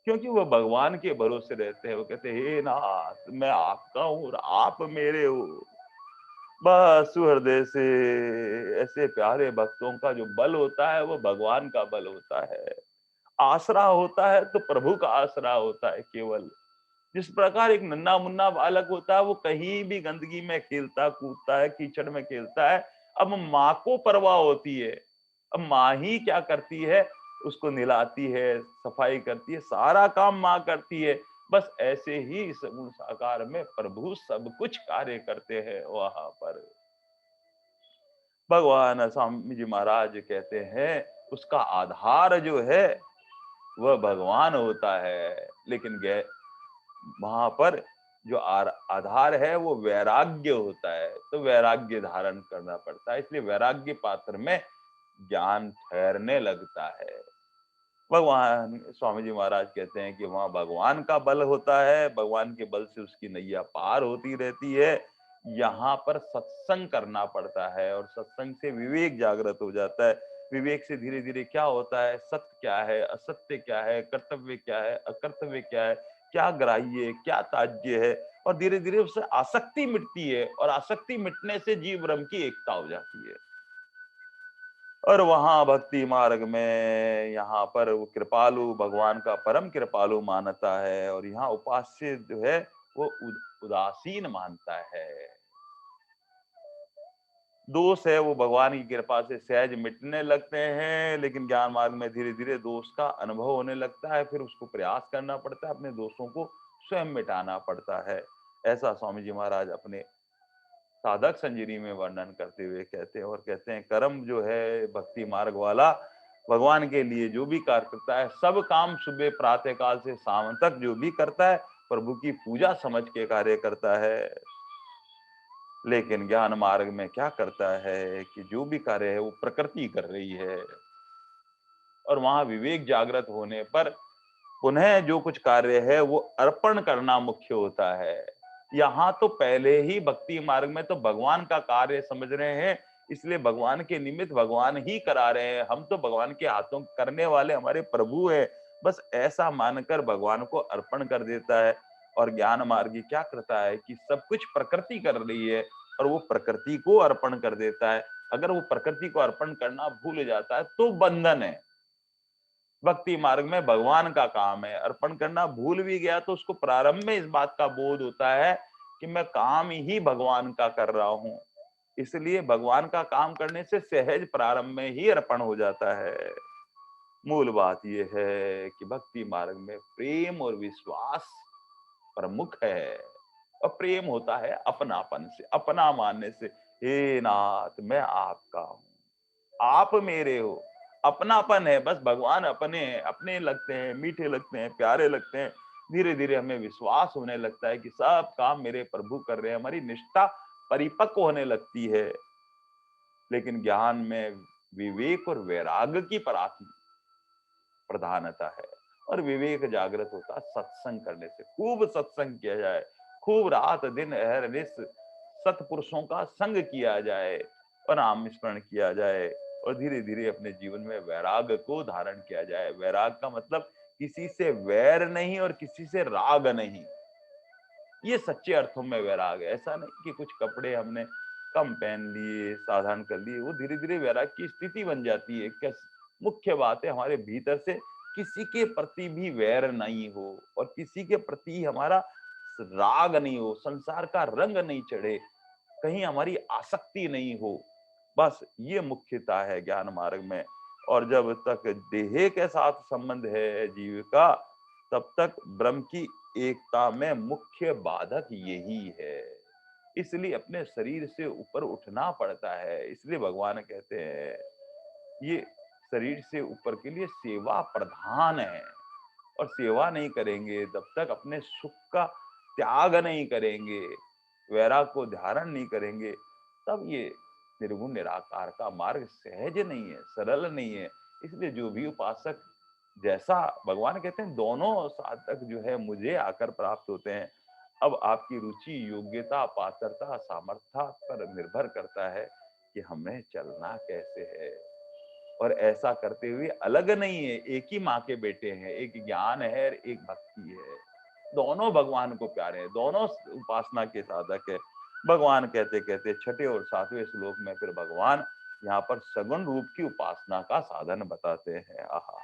Speaker 1: क्योंकि वो भगवान के भरोसे रहते हैं। वो कहते हैं हे नाथ मैं आपका हूं और आप मेरे हो। बस हृदय से ऐसे प्यारे भक्तों का जो बल होता है वो भगवान का बल होता है। आसरा होता है तो प्रभु का आसरा होता है केवल। जिस प्रकार एक नन्हा मुन्ना बालक होता है, वो कहीं भी गंदगी में खेलता कूदता है, कीचड़ में खेलता है। अब माँ को परवाह होती है, अब माँ ही क्या करती है, उसको नहलाती है, सफाई करती है, सारा काम माँ करती है। बस ऐसे ही इस गुण साकार में प्रभु सब कुछ कार्य करते हैं वहां पर। भगवान स्वामी जी महाराज कहते हैं उसका आधार जो है वह भगवान होता है, लेकिन वहां पर जो आधार है वो वैराग्य होता है, तो वैराग्य धारण करना पड़ता है। इसलिए वैराग्य पात्र में ज्ञान ठहरने लगता है। भगवान स्वामी जी महाराज कहते हैं कि वहां भगवान का बल होता है, भगवान के बल से उसकी नैया पार होती रहती है। यहाँ पर सत्संग करना पड़ता है और सत्संग से विवेक जागृत हो जाता है। विवेक से धीरे धीरे क्या होता है, सत्य क्या है, असत्य क्या है, कर्तव्य क्या है, अकर्तव्य क्या है, क्या ग्राह्य है, क्या त्याज्य है। और धीरे धीरे उससे आसक्ति मिटती है और आसक्ति मिटने से जीव ब्रह्म की एकता हो जाती है। और वहां भक्ति मार्ग में यहाँ पर वो कृपालु भगवान का परम कृपालु मानता है, और यहाँ उपास्य जो है वो उदासीन मानता है। दोष है वो भगवान की कृपा से सहज मिटने लगते हैं, लेकिन ज्ञान मार्ग में धीरे धीरे दोष का अनुभव होने लगता है, फिर उसको प्रयास करना पड़ता है, अपने दोषों को स्वयं मिटाना पड़ता है। ऐसा स्वामी जी महाराज अपने साधक संजीवनी में वर्णन करते हुए कहते हैं। और कहते हैं कर्म जो है भक्ति मार्ग वाला भगवान के लिए जो भी कार्य करता है, सब काम सुबह प्रातः काल से शाम तक जो भी करता है, प्रभु की पूजा समझ के कार्य करता है। लेकिन ज्ञान मार्ग में क्या करता है कि जो भी कार्य है वो प्रकृति कर रही है, और वहां विवेक जागृत होने पर पुनः जो कुछ कार्य है वो अर्पण करना मुख्य होता है। यहाँ तो पहले ही भक्ति मार्ग में तो भगवान का कार्य समझ रहे हैं, इसलिए भगवान के निमित्त भगवान ही करा रहे हैं, हम तो भगवान के हाथों करने वाले हमारे प्रभु है, बस ऐसा मानकर भगवान को अर्पण कर देता है। और ज्ञान मार्गी क्या करता है कि सब कुछ प्रकृति कर रही है और वो प्रकृति को अर्पण कर देता है। अगर वो प्रकृति को अर्पण करना भूल जाता है तो बंधन है। भक्ति मार्ग में भगवान का काम है, अर्पण करना भूल भी गया तो उसको प्रारंभ में इस बात का बोध होता है कि मैं काम ही भगवान का कर रहा हूं, इसलिए भगवान का काम करने से सहज प्रारंभ में ही अर्पण हो जाता है। मूल बात यह है कि भक्ति मार्ग में प्रेम और विश्वास प्रमुख है, और प्रेम होता है अपनापन से, अपना मानने से। हे नाथ मैं आपका हूं, आप मेरे हो, अपनापन है। बस भगवान अपने हैं, अपने लगते हैं, मीठे लगते हैं, प्यारे लगते हैं। धीरे धीरे हमें विश्वास होने लगता है कि सब काम मेरे प्रभु कर रहे हैं, हमारी निष्ठा परिपक्व होने लगती है। लेकिन ज्ञान में विवेक और वैराग्य की प्रधानता है, और विवेक जागृत होता है सत्संग करने से। खूब सत्संग किया जाए, खूब रात दिन अहरनिश सत्पुरुषों का संग किया जाए और नाम स्मरण किया जाए, और धीरे धीरे अपने जीवन में वैराग्य को धारण किया जाए। वैराग का मतलब किसी से वैर नहीं और किसी से राग नहीं, ये सच्चे अर्थों में वैराग है। ऐसा नहीं कि कुछ कपड़े हमने कम पहन लिए, साधारण कर लिए, वो धीरे धीरे वैराग की स्थिति बन जाती है। कैस मुख्य बात है हमारे भीतर से किसी के प्रति भी वैर नहीं हो और किसी के प्रति हमारा राग नहीं हो, संसार का रंग नहीं चढ़े, कहीं हमारी आसक्ति नहीं हो। बस ये मुख्यता है ज्ञान मार्ग में। और जब तक देह के साथ संबंध है जीव का, तब तक ब्रह्म की एकता में मुख्य बाधक यही है। इसलिए अपने शरीर से ऊपर उठना पड़ता है। इसलिए भगवान कहते हैं ये शरीर से ऊपर के लिए सेवा प्रधान है, और सेवा नहीं करेंगे तब तक अपने सुख का त्याग नहीं करेंगे, वैराग को धारण नहीं करेंगे, तब ये निर्गुण निराकार का मार्ग सहज नहीं है, सरल नहीं है। इसलिए जो भी उपासक, जैसा भगवान कहते हैं दोनों साधक जो है मुझे आकर प्राप्त होते हैं। अब आपकी रुचि, योग्यता, पात्रता, सामर्थ्य पर निर्भर करता है कि हमें चलना कैसे है। और ऐसा करते हुए अलग नहीं है, एक ही माँ के बेटे हैं, एक ज्ञान है और एक भक्ति है। दोनों भगवान को प्यारे हैं, दोनों उपासना के साधक है। भगवान कहते कहते छठे और सातवें श्लोक में फिर भगवान यहाँ पर सगुण रूप की उपासना का साधन बताते हैं। आहा,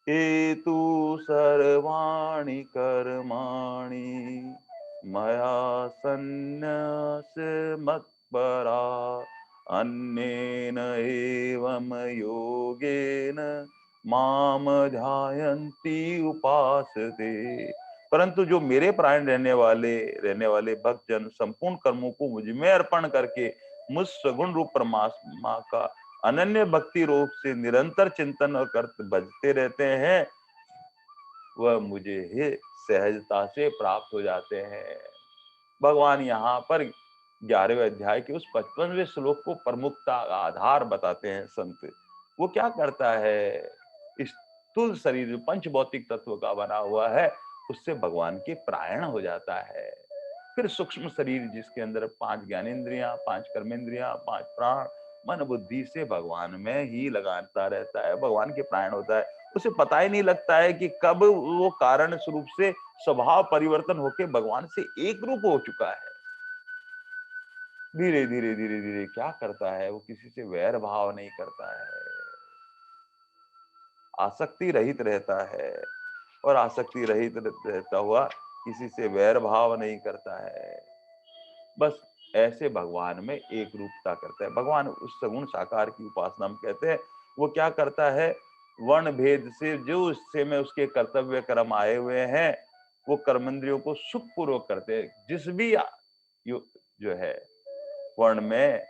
Speaker 1: हेतु सर्वाणि कर्माणि मया सन्न्यास मत्परा अन्येन एवं योगेन माम ध्यायन्ति उपासते। परंतु जो मेरे प्राण रहने वाले भक्तजन संपूर्ण कर्मों को मुझ में अर्पण करके मुझ सगुण रूप परमात्मा का अनन्य भक्ति रूप से निरंतर चिंतन और करते भजते रहते हैं, वह मुझे ही सहजता से प्राप्त हो जाते हैं। भगवान यहाँ पर 11वें अध्याय के उस 55वें श्लोक को प्रमुखता आधार बताते हैं संत। वो क्या करता है, स्थूल शरीर जो पंच भौतिक तत्व का बना हुआ है उससे भगवान के प्रायण हो जाता है। फिर सूक्ष्म शरीर जिसके अंदर 5 ज्ञानेंद्रियां, 5 कर्मेंद्रियां, 5 प्राण, मन बुद्धि से भगवान में ही लगाता रहता है, भगवान के प्राण होता है। उसे पता ही नहीं लगता है कि कब वो कारण स्वरूप से स्वभाव परिवर्तन होके भगवान से एक रूप हो चुका है। धीरे धीरे धीरे धीरे क्या करता है, वो किसी से वैर भाव नहीं करता है, आसक्ति रहित रहता है, और आसक्ति रहित रहता हुआ किसी से वैर भाव नहीं करता है। बस ऐसे भगवान में एक रूपता करता है। भगवान उस सगुण साकार की उपासना हम कहते हैं। वो क्या करता है, वर्ण भेद से जो उससे में उसके कर्तव्य कर्म आए हुए हैं वो कर्मेंद्रियों को सुखपूर्वक करते हैं। जिस भी जो है वर्ण में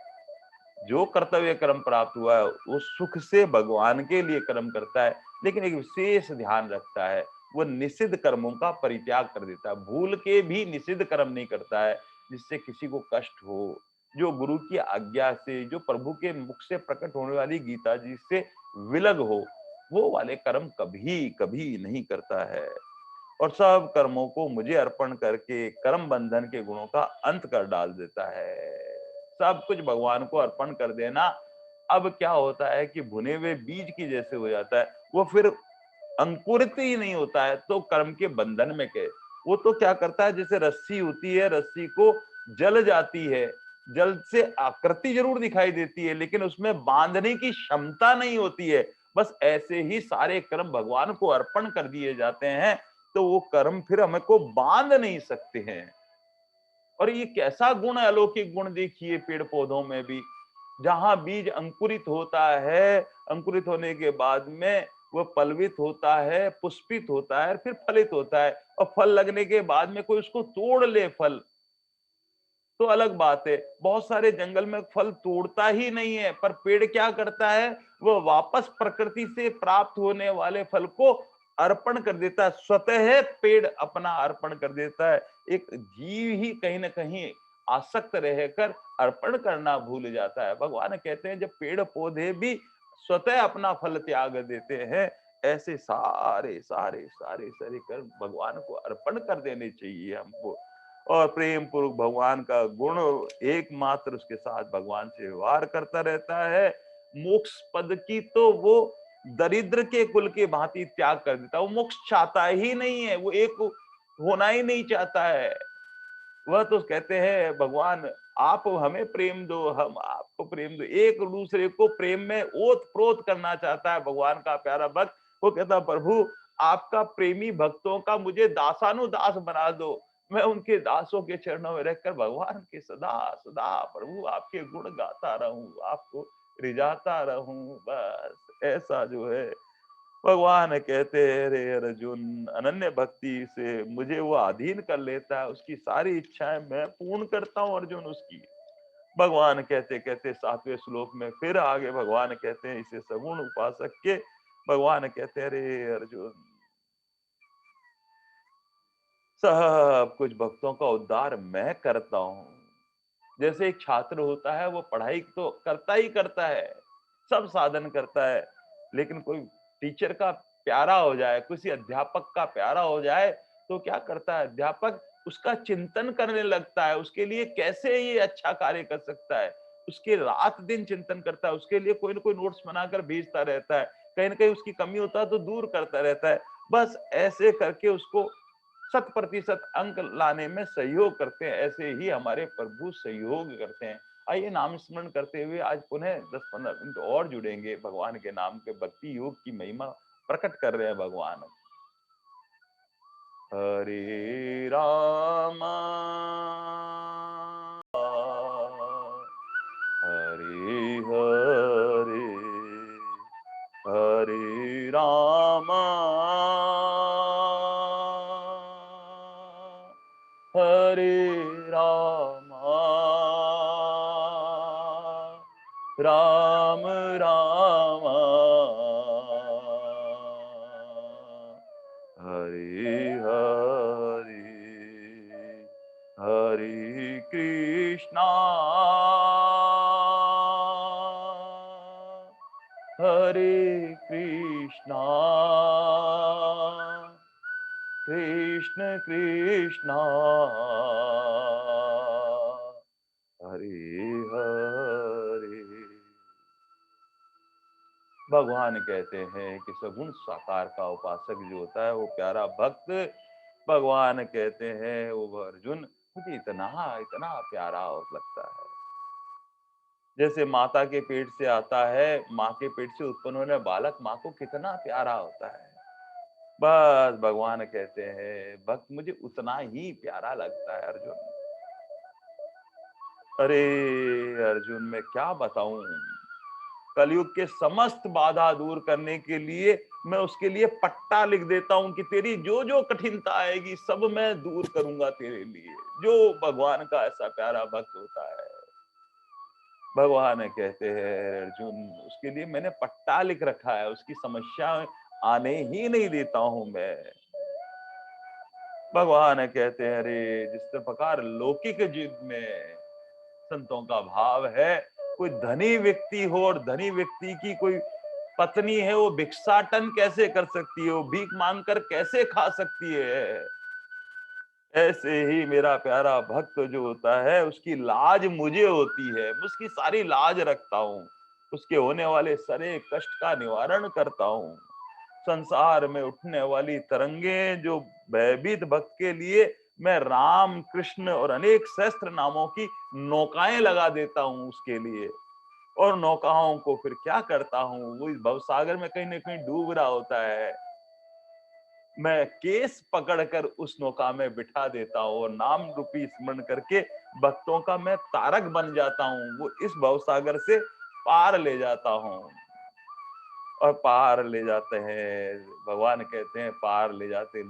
Speaker 1: जो कर्तव्य कर्म प्राप्त हुआ है वो सुख से भगवान के लिए कर्म करता है, लेकिन एक विशेष ध्यान रखता है, वो निषिद्ध कर्मों का परित्याग कर देता है, भूल के भी निषिद्ध कर्म नहीं करता है जिससे किसी को कष्ट हो। जो गुरु की आज्ञा से, जो प्रभु के मुख से प्रकट होने वाली गीता जी से विलग हो, वो वाले कर्म कभी कभी नहीं करता है। और सब कर्मों को मुझे अर्पण करके कर्म बंधन के गुणों का अंत कर डाल देता है। सब कुछ भगवान को अर्पण कर देना, अब क्या होता है कि भुने हुए बीज की जैसे हो जाता है, वो फिर अंकुरित ही नहीं होता है तो कर्म के बंधन में के वो तो क्या करता है, जैसे रस्सी होती है, रस्सी को जल जाती है, जल से आकृति जरूर दिखाई देती है लेकिन उसमें बांधने की क्षमता नहीं होती है। बस ऐसे ही सारे कर्म भगवान को अर्पण कर दिए जाते हैं तो वो कर्म फिर हमें को बांध नहीं सकते हैं। और ये कैसा गुण है, अलौकिक गुण देखिए पेड़ पौधों में भी, जहां बीज अंकुरित होता है, अंकुरित होने के बाद में वो पल्वित होता है, पुष्पित होता है, फिर फलित होता है, और फल लगने के बाद में कोई उसको तोड़ ले फल तो अलग बात है। बहुत सारे जंगल में फल तोड़ता ही नहीं है, पर पेड़ क्या करता है, वो वापस प्रकृति से प्राप्त होने वाले फल को अर्पण कर देता है, स्वतः पेड़ अपना अर्पण कर देता है। एक जीव ही कहीं ना कहीं आसक्त रहकर अर्पण करना भूल जाता है। भगवान कहते हैं जब पेड़ पौधे भी स्वतः अपना फल त्याग देते हैं, ऐसे सारे सारे सारे सारे कर्म भगवान को अर्पण कर देने चाहिए हमको। और प्रेम पूर्वक भगवान का गुण एकमात्र उसके साथ भगवान से व्यवहार करता रहता है। मोक्ष पद की तो वो दरिद्र के कुल के भांति त्याग कर देता है, वो मोक्ष चाहता ही नहीं है, वो एक होना ही नहीं चाहता है। वह तो कहते हैं भगवान आप हमें प्रेम दो, हम आपको प्रेम दो, एक दूसरे को प्रेम में ओत प्रोत करना चाहता है भगवान का प्यारा भक्त। वो कहता प्रभु आपका प्रेमी भक्तों का मुझे दासानुदास बना दो, मैं उनके दासों के चरणों में रहकर भगवान के सदा सदा प्रभु आपके गुण गाता रहूं, आपको रिझाता रहूं, बस ऐसा जो है। भगवान कहते हैं रे अर्जुन, अनन्य भक्ति से मुझे वो अधीन कर लेता है, उसकी सारी इच्छाएं मैं पूर्ण करता हूं अर्जुन उसकी। भगवान कहते कहते 7वें श्लोक में फिर आगे भगवान कहते हैं इसे सगुण उपासक के, भगवान कहते हैं रे अर्जुन, सब कुछ भक्तों का उद्धार मैं करता हूं। जैसे एक छात्र होता है वो पढ़ाई तो करता ही करता है, सब साधन करता है, लेकिन कोई टीचर का प्यारा हो जाए, किसी अध्यापक का प्यारा हो जाए तो क्या करता है अध्यापक, उसका चिंतन करने लगता है, उसके लिए कैसे ये अच्छा कार्य कर सकता है, उसके रात दिन चिंतन करता है, उसके लिए कोई ना कोई नोट्स बनाकर भेजता रहता है, कहीं ना कहीं उसकी कमी होता है तो दूर करता रहता है। बस ऐसे करके उसको 100% अंक लाने में सहयोग करते हैं, ऐसे ही हमारे प्रभु सहयोग करते हैं। आइए नाम स्मरण करते हुए आज पुनः 10-15 मिनट और जुड़ेंगे, भगवान के नाम के भक्ति योग की महिमा प्रकट कर रहे हैं भगवान। हरे रामा हरे हरे, हरे रामा हरे रामा, राम राम हरे हरे, हरे कृष्णा हरे कृष्णा, कृष्ण कृष्णा हरे हरे। भगवान कहते हैं कि सगुण साकार का उपासक जो होता है वो प्यारा भक्त, भगवान कहते हैं वो अर्जुन मुझे इतना इतना प्यारा और लगता है। जैसे माता के पेट से आता है, माँ के पेट से उत्पन्न होने बालक माँ को कितना प्यारा होता है, बस भगवान कहते हैं भक्त मुझे उतना ही प्यारा लगता है अर्जुन। अरे अर्जुन मैं क्या बताऊं, कलयुग के समस्त बाधा दूर करने के लिए मैं उसके लिए पट्टा लिख देता हूं कि तेरी जो जो कठिनता आएगी सब मैं दूर करूंगा तेरे लिए। जो भगवान का ऐसा प्यारा भक्त होता है, भगवान कहते हैं अर्जुन, उसके लिए मैंने पट्टा लिख रखा है, उसकी समस्या आने ही नहीं देता हूं मैं। भगवान कहते हैं अरे जिस प्रकार लौकिक जीवन में संतों का भाव है, कोई धनी व्यक्ति हो और धनी व्यक्ति की कोई पत्नी है, वो भिक्षाटन कैसे कर सकती है, वो भीख मांग कर कैसे खा सकती है। ऐसे ही मेरा प्यारा भक्त जो होता है, उसकी लाज मुझे होती है, मैं उसकी सारी लाज रखता हूँ, उसके होने वाले सारे कष्ट का निवारण करता हूँ। संसार में उठने वाली तरंगे जो भयभीत भक्त के लिए मैं राम कृष्ण और अनेक सहस्त्र नामों की नौकाएं लगा देता हूँ उसके लिए। और नौकाओं को फिर क्या करता हूँ, वो इस भवसागर में कहीं ना कहीं डूब रहा होता है, मैं केस पकड़कर उस नौका में बिठा देता हूँ और नाम रूपी स्मरण करके भक्तों का मैं तारक बन जाता हूँ, वो इस भवसागर से पार ले जाता हूँ। और पार ले जाते हैं, भगवान कहते हैं पार ले जाते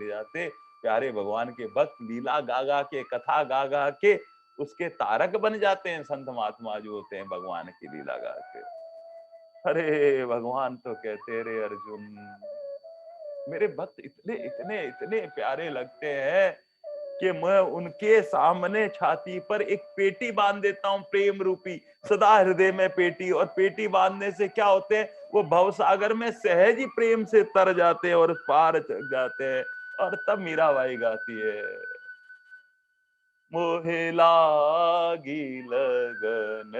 Speaker 1: प्यारे भगवान के भक्त लीला गा गा के, कथा गा गा के उसके तारक बन जाते हैं। संत महात्मा जो होते हैं भगवान की लीला गा के, अरे भगवान तो कहते रे अर्जुन, मेरे भक्त इतने इतने इतने प्यारे लगते हैं कि मैं उनके सामने छाती पर एक पेटी बांध देता हूँ प्रेम रूपी, सदा हृदय में पेटी। और पेटी बांधने से क्या होते हैं, वो भवसागर में सहज ही प्रेम से तर जाते हैं और पार चढ़ जाते हैं। और तब मीराबाई गाती है, मोहे लागी लगन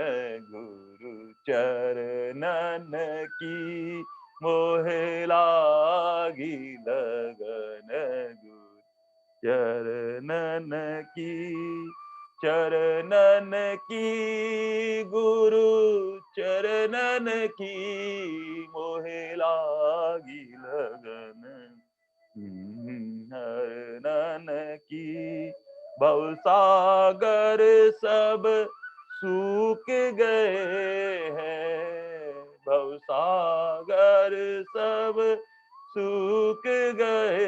Speaker 1: गुरु चरणन की, मोहे लागी लगन गुरु चरणन की, चरणन की, गुरु चरणन की, मोहे लागी लगन हरणन की। भवसागर सब सूख गए हैं, भवसागर सब सूख गए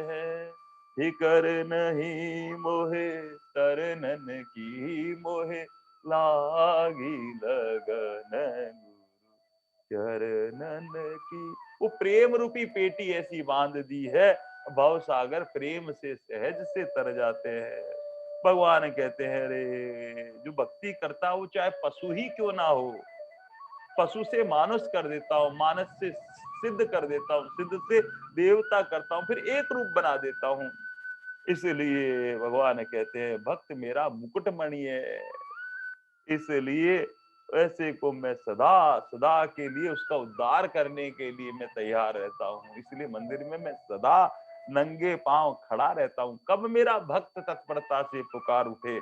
Speaker 1: हैं, फिकर नहीं मोहे तरनन की, मोहे लागी लगन चरणन की। वो प्रेम रूपी पेटी ऐसी बांध दी है, भव सागर प्रेम से सहज से तर जाते हैं। भगवान कहते हैं रे जो भक्ति करता हो चाहे पशु ही क्यों ना हो, पशु से मानुष कर देता हूँ, मानस से सिद्ध कर देता हूँ, सिद्ध से देवता करता हूँ, फिर एक रूप बना देता हूँ। इसलिए भगवान कहते हैं भक्त मेरा मुकुटमणि है, इसलिए ऐसे को मैं सदा सदा के लिए उसका उद्धार करने के लिए मैं तैयार रहता हूँ। इसलिए मंदिर में मैं सदा नंगे पांव खड़ा रहता हूँ, कब मेरा भक्त तत्परता से पुकार उठे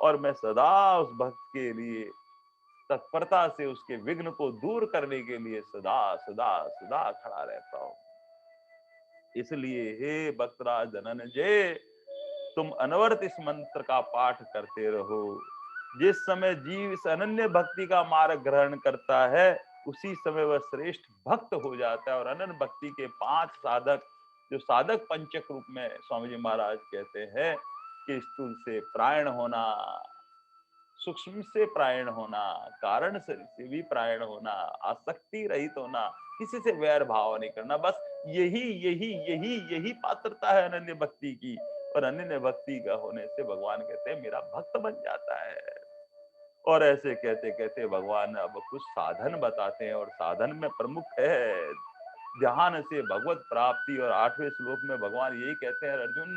Speaker 1: और मैं सदा उस भक्त के लिए तत्परता से उसके विघ्न को दूर करने के लिए सदा सदा सदा खड़ा रहता हूँ। इसलिए हे भक्तराज धनंजय, तुम अनवरत इस मंत्र का पाठ करते रहो। जिस समय जीव इस अनन्य भक्ति का मार्ग ग्रहण करता है, उसी समय वह श्रेष्ठ भक्त हो जाता है। और अनन्य भक्ति के 5 साधक, जो साधक पंचक रूप में स्वामी जी महाराज कहते हैं कि स्थूल से प्रायण होना, सूक्ष्म से प्रायण होना, कारण से भी प्रायण होना, आसक्ति रहित होना, किसी से वैर भाव नहीं करना, बस यही यही यही यही पात्रता है अनन्य भक्ति की। और अनन्य भक्ति का होने से भगवान कहते हैं मेरा भक्त बन जाता है। और ऐसे कहते कहते भगवान अब कुछ साधन बताते हैं, और साधन में प्रमुख है ध्यान से भगवत प्राप्ति। और 8वें श्लोक में भगवान यही कहते हैं अर्जुन,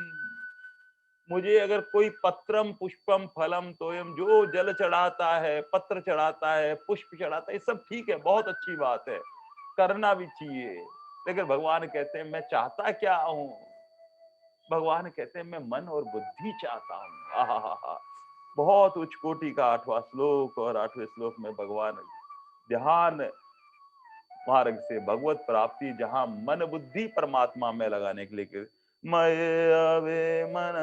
Speaker 1: मुझे अगर कोई पत्रम पुष्पम फलम तोयम, जो जल चढ़ाता है, पत्र चढ़ाता है, पुष्प चढ़ाता है, ये सब ठीक है, बहुत अच्छी बात है, करना भी चाहिए। लेकिन भगवान कहते हैं मैं चाहता क्या हूं, भगवान कहते हैं मैं मन और बुद्धि चाहता हूँ। आहा, बहुत उच्च कोटि का 8वां श्लोक। और 8वें श्लोक में भगवान ध्यान मार्ग से भगवत प्राप्ति, जहां मन बुद्धि परमात्मा में लगाने के लिए मय अवे मन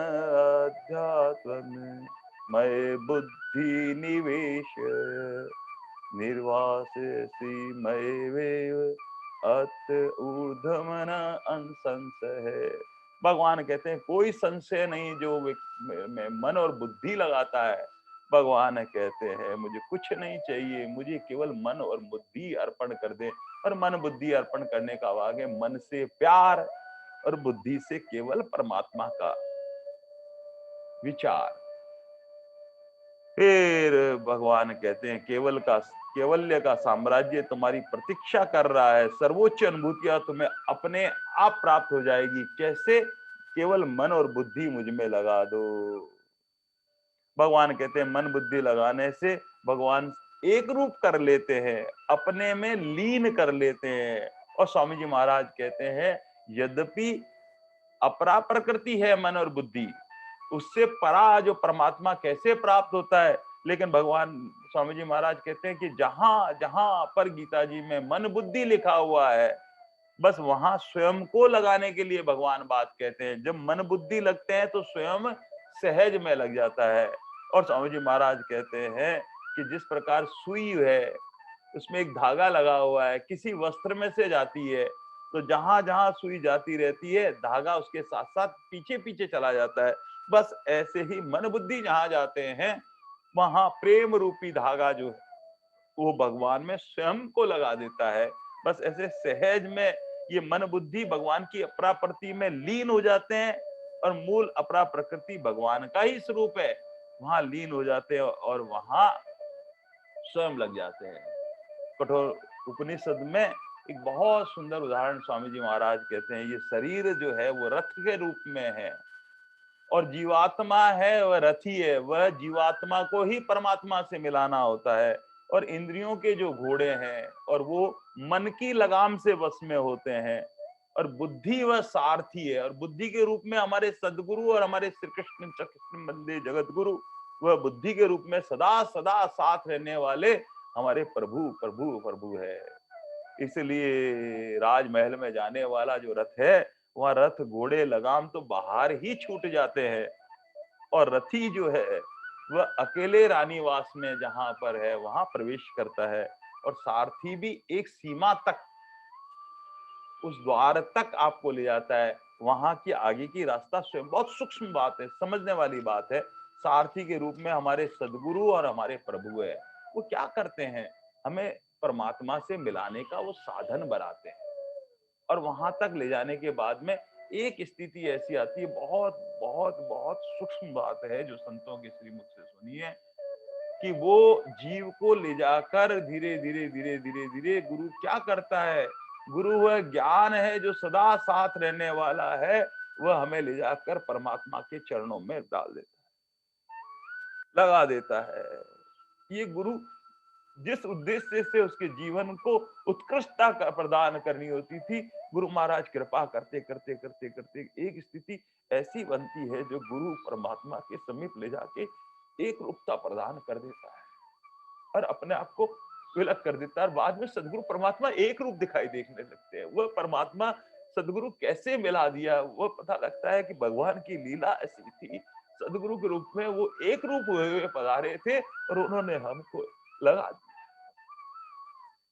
Speaker 1: अध्यात्म में, मय बुद्धि निवेश निर्वासी मय वेव अत ऊर्ध्वमन अंसंशय। भगवान कहते हैं कोई संशय नहीं, जो में मन और बुद्धि लगाता है भगवान कहते हैं मुझे कुछ नहीं चाहिए, मुझे केवल मन और बुद्धि अर्पण कर दे। और मन बुद्धि अर्पण करने का भाग है मन से प्यार और बुद्धि से केवल परमात्मा का विचार। फिर भगवान कहते हैं केवल्य का साम्राज्य तुम्हारी प्रतीक्षा कर रहा है, सर्वोच्च अनुभूतियां तुम्हें अपने आप प्राप्त हो जाएगी। कैसे? केवल मन और बुद्धि मुझ में लगा दो। भगवान कहते हैं मन बुद्धि लगाने से भगवान एक रूप कर लेते हैं, अपने में लीन कर लेते हैं। और स्वामी जी महाराज कहते हैं यद्यपि अपरा प्रकृति है मन और बुद्धि, उससे परा जो परमात्मा कैसे प्राप्त होता है, लेकिन भगवान स्वामी जी महाराज कहते हैं कि जहां जहां पर गीता जी में मन बुद्धि लिखा हुआ है, बस वहां स्वयं को लगाने के लिए भगवान बात कहते हैं। जब मन बुद्धि लगते हैं तो स्वयं सहज में लग जाता है। और स्वामी जी महाराज कहते हैं कि जिस प्रकार सुई है, उसमें एक धागा लगा हुआ है, किसी वस्त्र में से जाती है, तो जहां जहां सुई जाती रहती है धागा उसके साथ साथ पीछे पीछे चला जाता है। बस ऐसे ही मन बुद्धि जहां जाते हैं वहां प्रेम रूपी धागा जो है वो भगवान में स्वयं को लगा देता है। बस ऐसे सहज में ये मन बुद्धि भगवान की अपरा प्रकृति में लीन हो जाते हैं और मूल अपरा प्रकृति भगवान का ही स्वरूप है, वहां लीन हो जाते हैं और वहां स्वयं लग जाते हैं। कठोर उपनिषद में एक बहुत सुंदर उदाहरण स्वामी जी महाराज कहते हैं, ये शरीर जो है वो रथ के रूप में है और जीवात्मा है वह रथी है। वह जीवात्मा को ही परमात्मा से मिलाना होता है। और इंद्रियों के जो घोड़े हैं और वो मन की लगाम से वश में होते हैं। और बुद्धि वह सारथी है और बुद्धि के रूप में हमारे सदगुरु और हमारे श्री कृष्ण कृष्ण बंदे जगत गुरु, वह बुद्धि के रूप में सदा सदा साथ रहने वाले हमारे प्रभु प्रभु प्रभु है। इसलिए राजमहल में जाने वाला जो रथ है, वहां रथ घोड़े लगाम तो बाहर ही छूट जाते हैं और रथी जो है वह अकेले रानीवास में जहां पर है वहां प्रवेश करता है। और सारथी भी एक सीमा तक, उस द्वार तक आपको ले जाता है, वहां की आगे की रास्ता स्वयं। बहुत सूक्ष्म बात है, समझने वाली बात है। सारथी के रूप में हमारे सदगुरु और हमारे प्रभु है। वो क्या करते हैं, हमें परमात्मा से मिलाने का वो साधन बनाते हैं। और वहां तक ले जाने के बाद में एक स्थिति ऐसी आती है, बहुत बहुत बहुत सूक्ष्म बात है जो संतों के श्रीमुख से सुनी है, कि वो जीव को ले जाकर धीरे धीरे धीरे धीरे धीरे गुरु क्या करता है, गुरु वह ज्ञान है जो सदा साथ रहने वाला है, वह हमें ले जाकर परमात्मा के चरणों में डाल देता है, लगा देता है। ये गुरु जिस उद्देश्य से उसके जीवन को उत्कृष्टता का प्रदान करनी होती थी, गुरु महाराज कृपा करते करते करते करते एक स्थिति ऐसी बनती है जो गुरु परमात्मा के समीप ले जाके एक रूपता प्रदान कर देता है और अपने आप को विलग कर देता है। और बाद में सदगुरु परमात्मा एक रूप दिखाई देखने लगते हैं। वह परमात्मा सदगुरु कैसे मिला दिया, वो पता लगता है कि भगवान की लीला ऐसी थी, सदगुरु के रूप में वो एक रूप हुए हुए पधारे थे और उन्होंने हमको लगा दिया।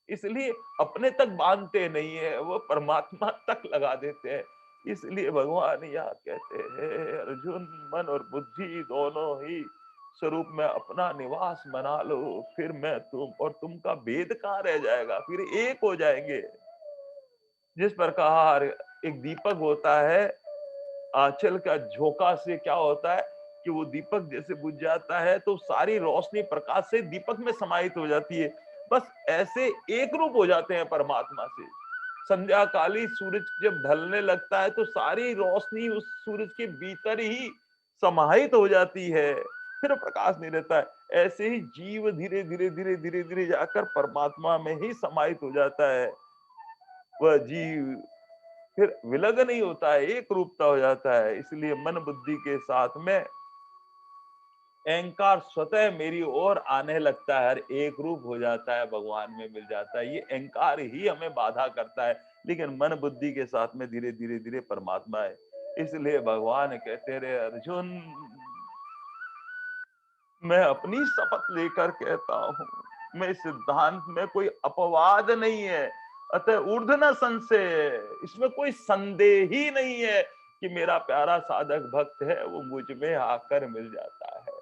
Speaker 1: इसलिए अपने तक बांधते नहीं है, वो परमात्मा तक लगा देते हैं। इसलिए भगवान यह कहते हैं अर्जुन, मन और बुद्धि दोनों ही स्वरूप में अपना निवास बना लो, फिर मैं तुम और तुम का भेद कहाँ रह जाएगा, फिर एक हो जाएंगे। जिस प्रकार एक दीपक होता है, आंचल का झोंका से क्या होता है कि वो दीपक जैसे बुझ जाता है तो सारी रोशनी प्रकाश से दीपक में समाहित हो जाती है। बस ऐसे एक रूप हो जाते हैं परमात्मा से। संध्या काली सूरज जब ढलने लगता है तो सारी रोशनी उस सूरज के भीतर ही समाहित हो जाती है, फिर प्रकाश नहीं रहता है। ऐसे ही जीव धीरे धीरे धीरे धीरे धीरे जाकर परमात्मा में ही समाहित हो जाता है। वह जीव फिर विलग नहीं होता है, एक रूपता हो जाता है। इसलिए मन बुद्धि के साथ में अहंकार स्वतः मेरी ओर आने लगता है, हर एक रूप हो जाता है, भगवान में मिल जाता है। ये अहंकार ही हमें बाधा करता है, लेकिन मन बुद्धि के साथ में धीरे धीरे धीरे परमात्मा है। इसलिए भगवान कहते रहे अर्जुन, मैं अपनी शपथ लेकर कहता हूं, मैं इस सिद्धांत में कोई अपवाद नहीं है, अतः ऊर्ध न संशय, इसमें कोई संदेह ही नहीं है कि मेरा प्यारा साधक भक्त है वो मुझ में आकर मिल जाता है।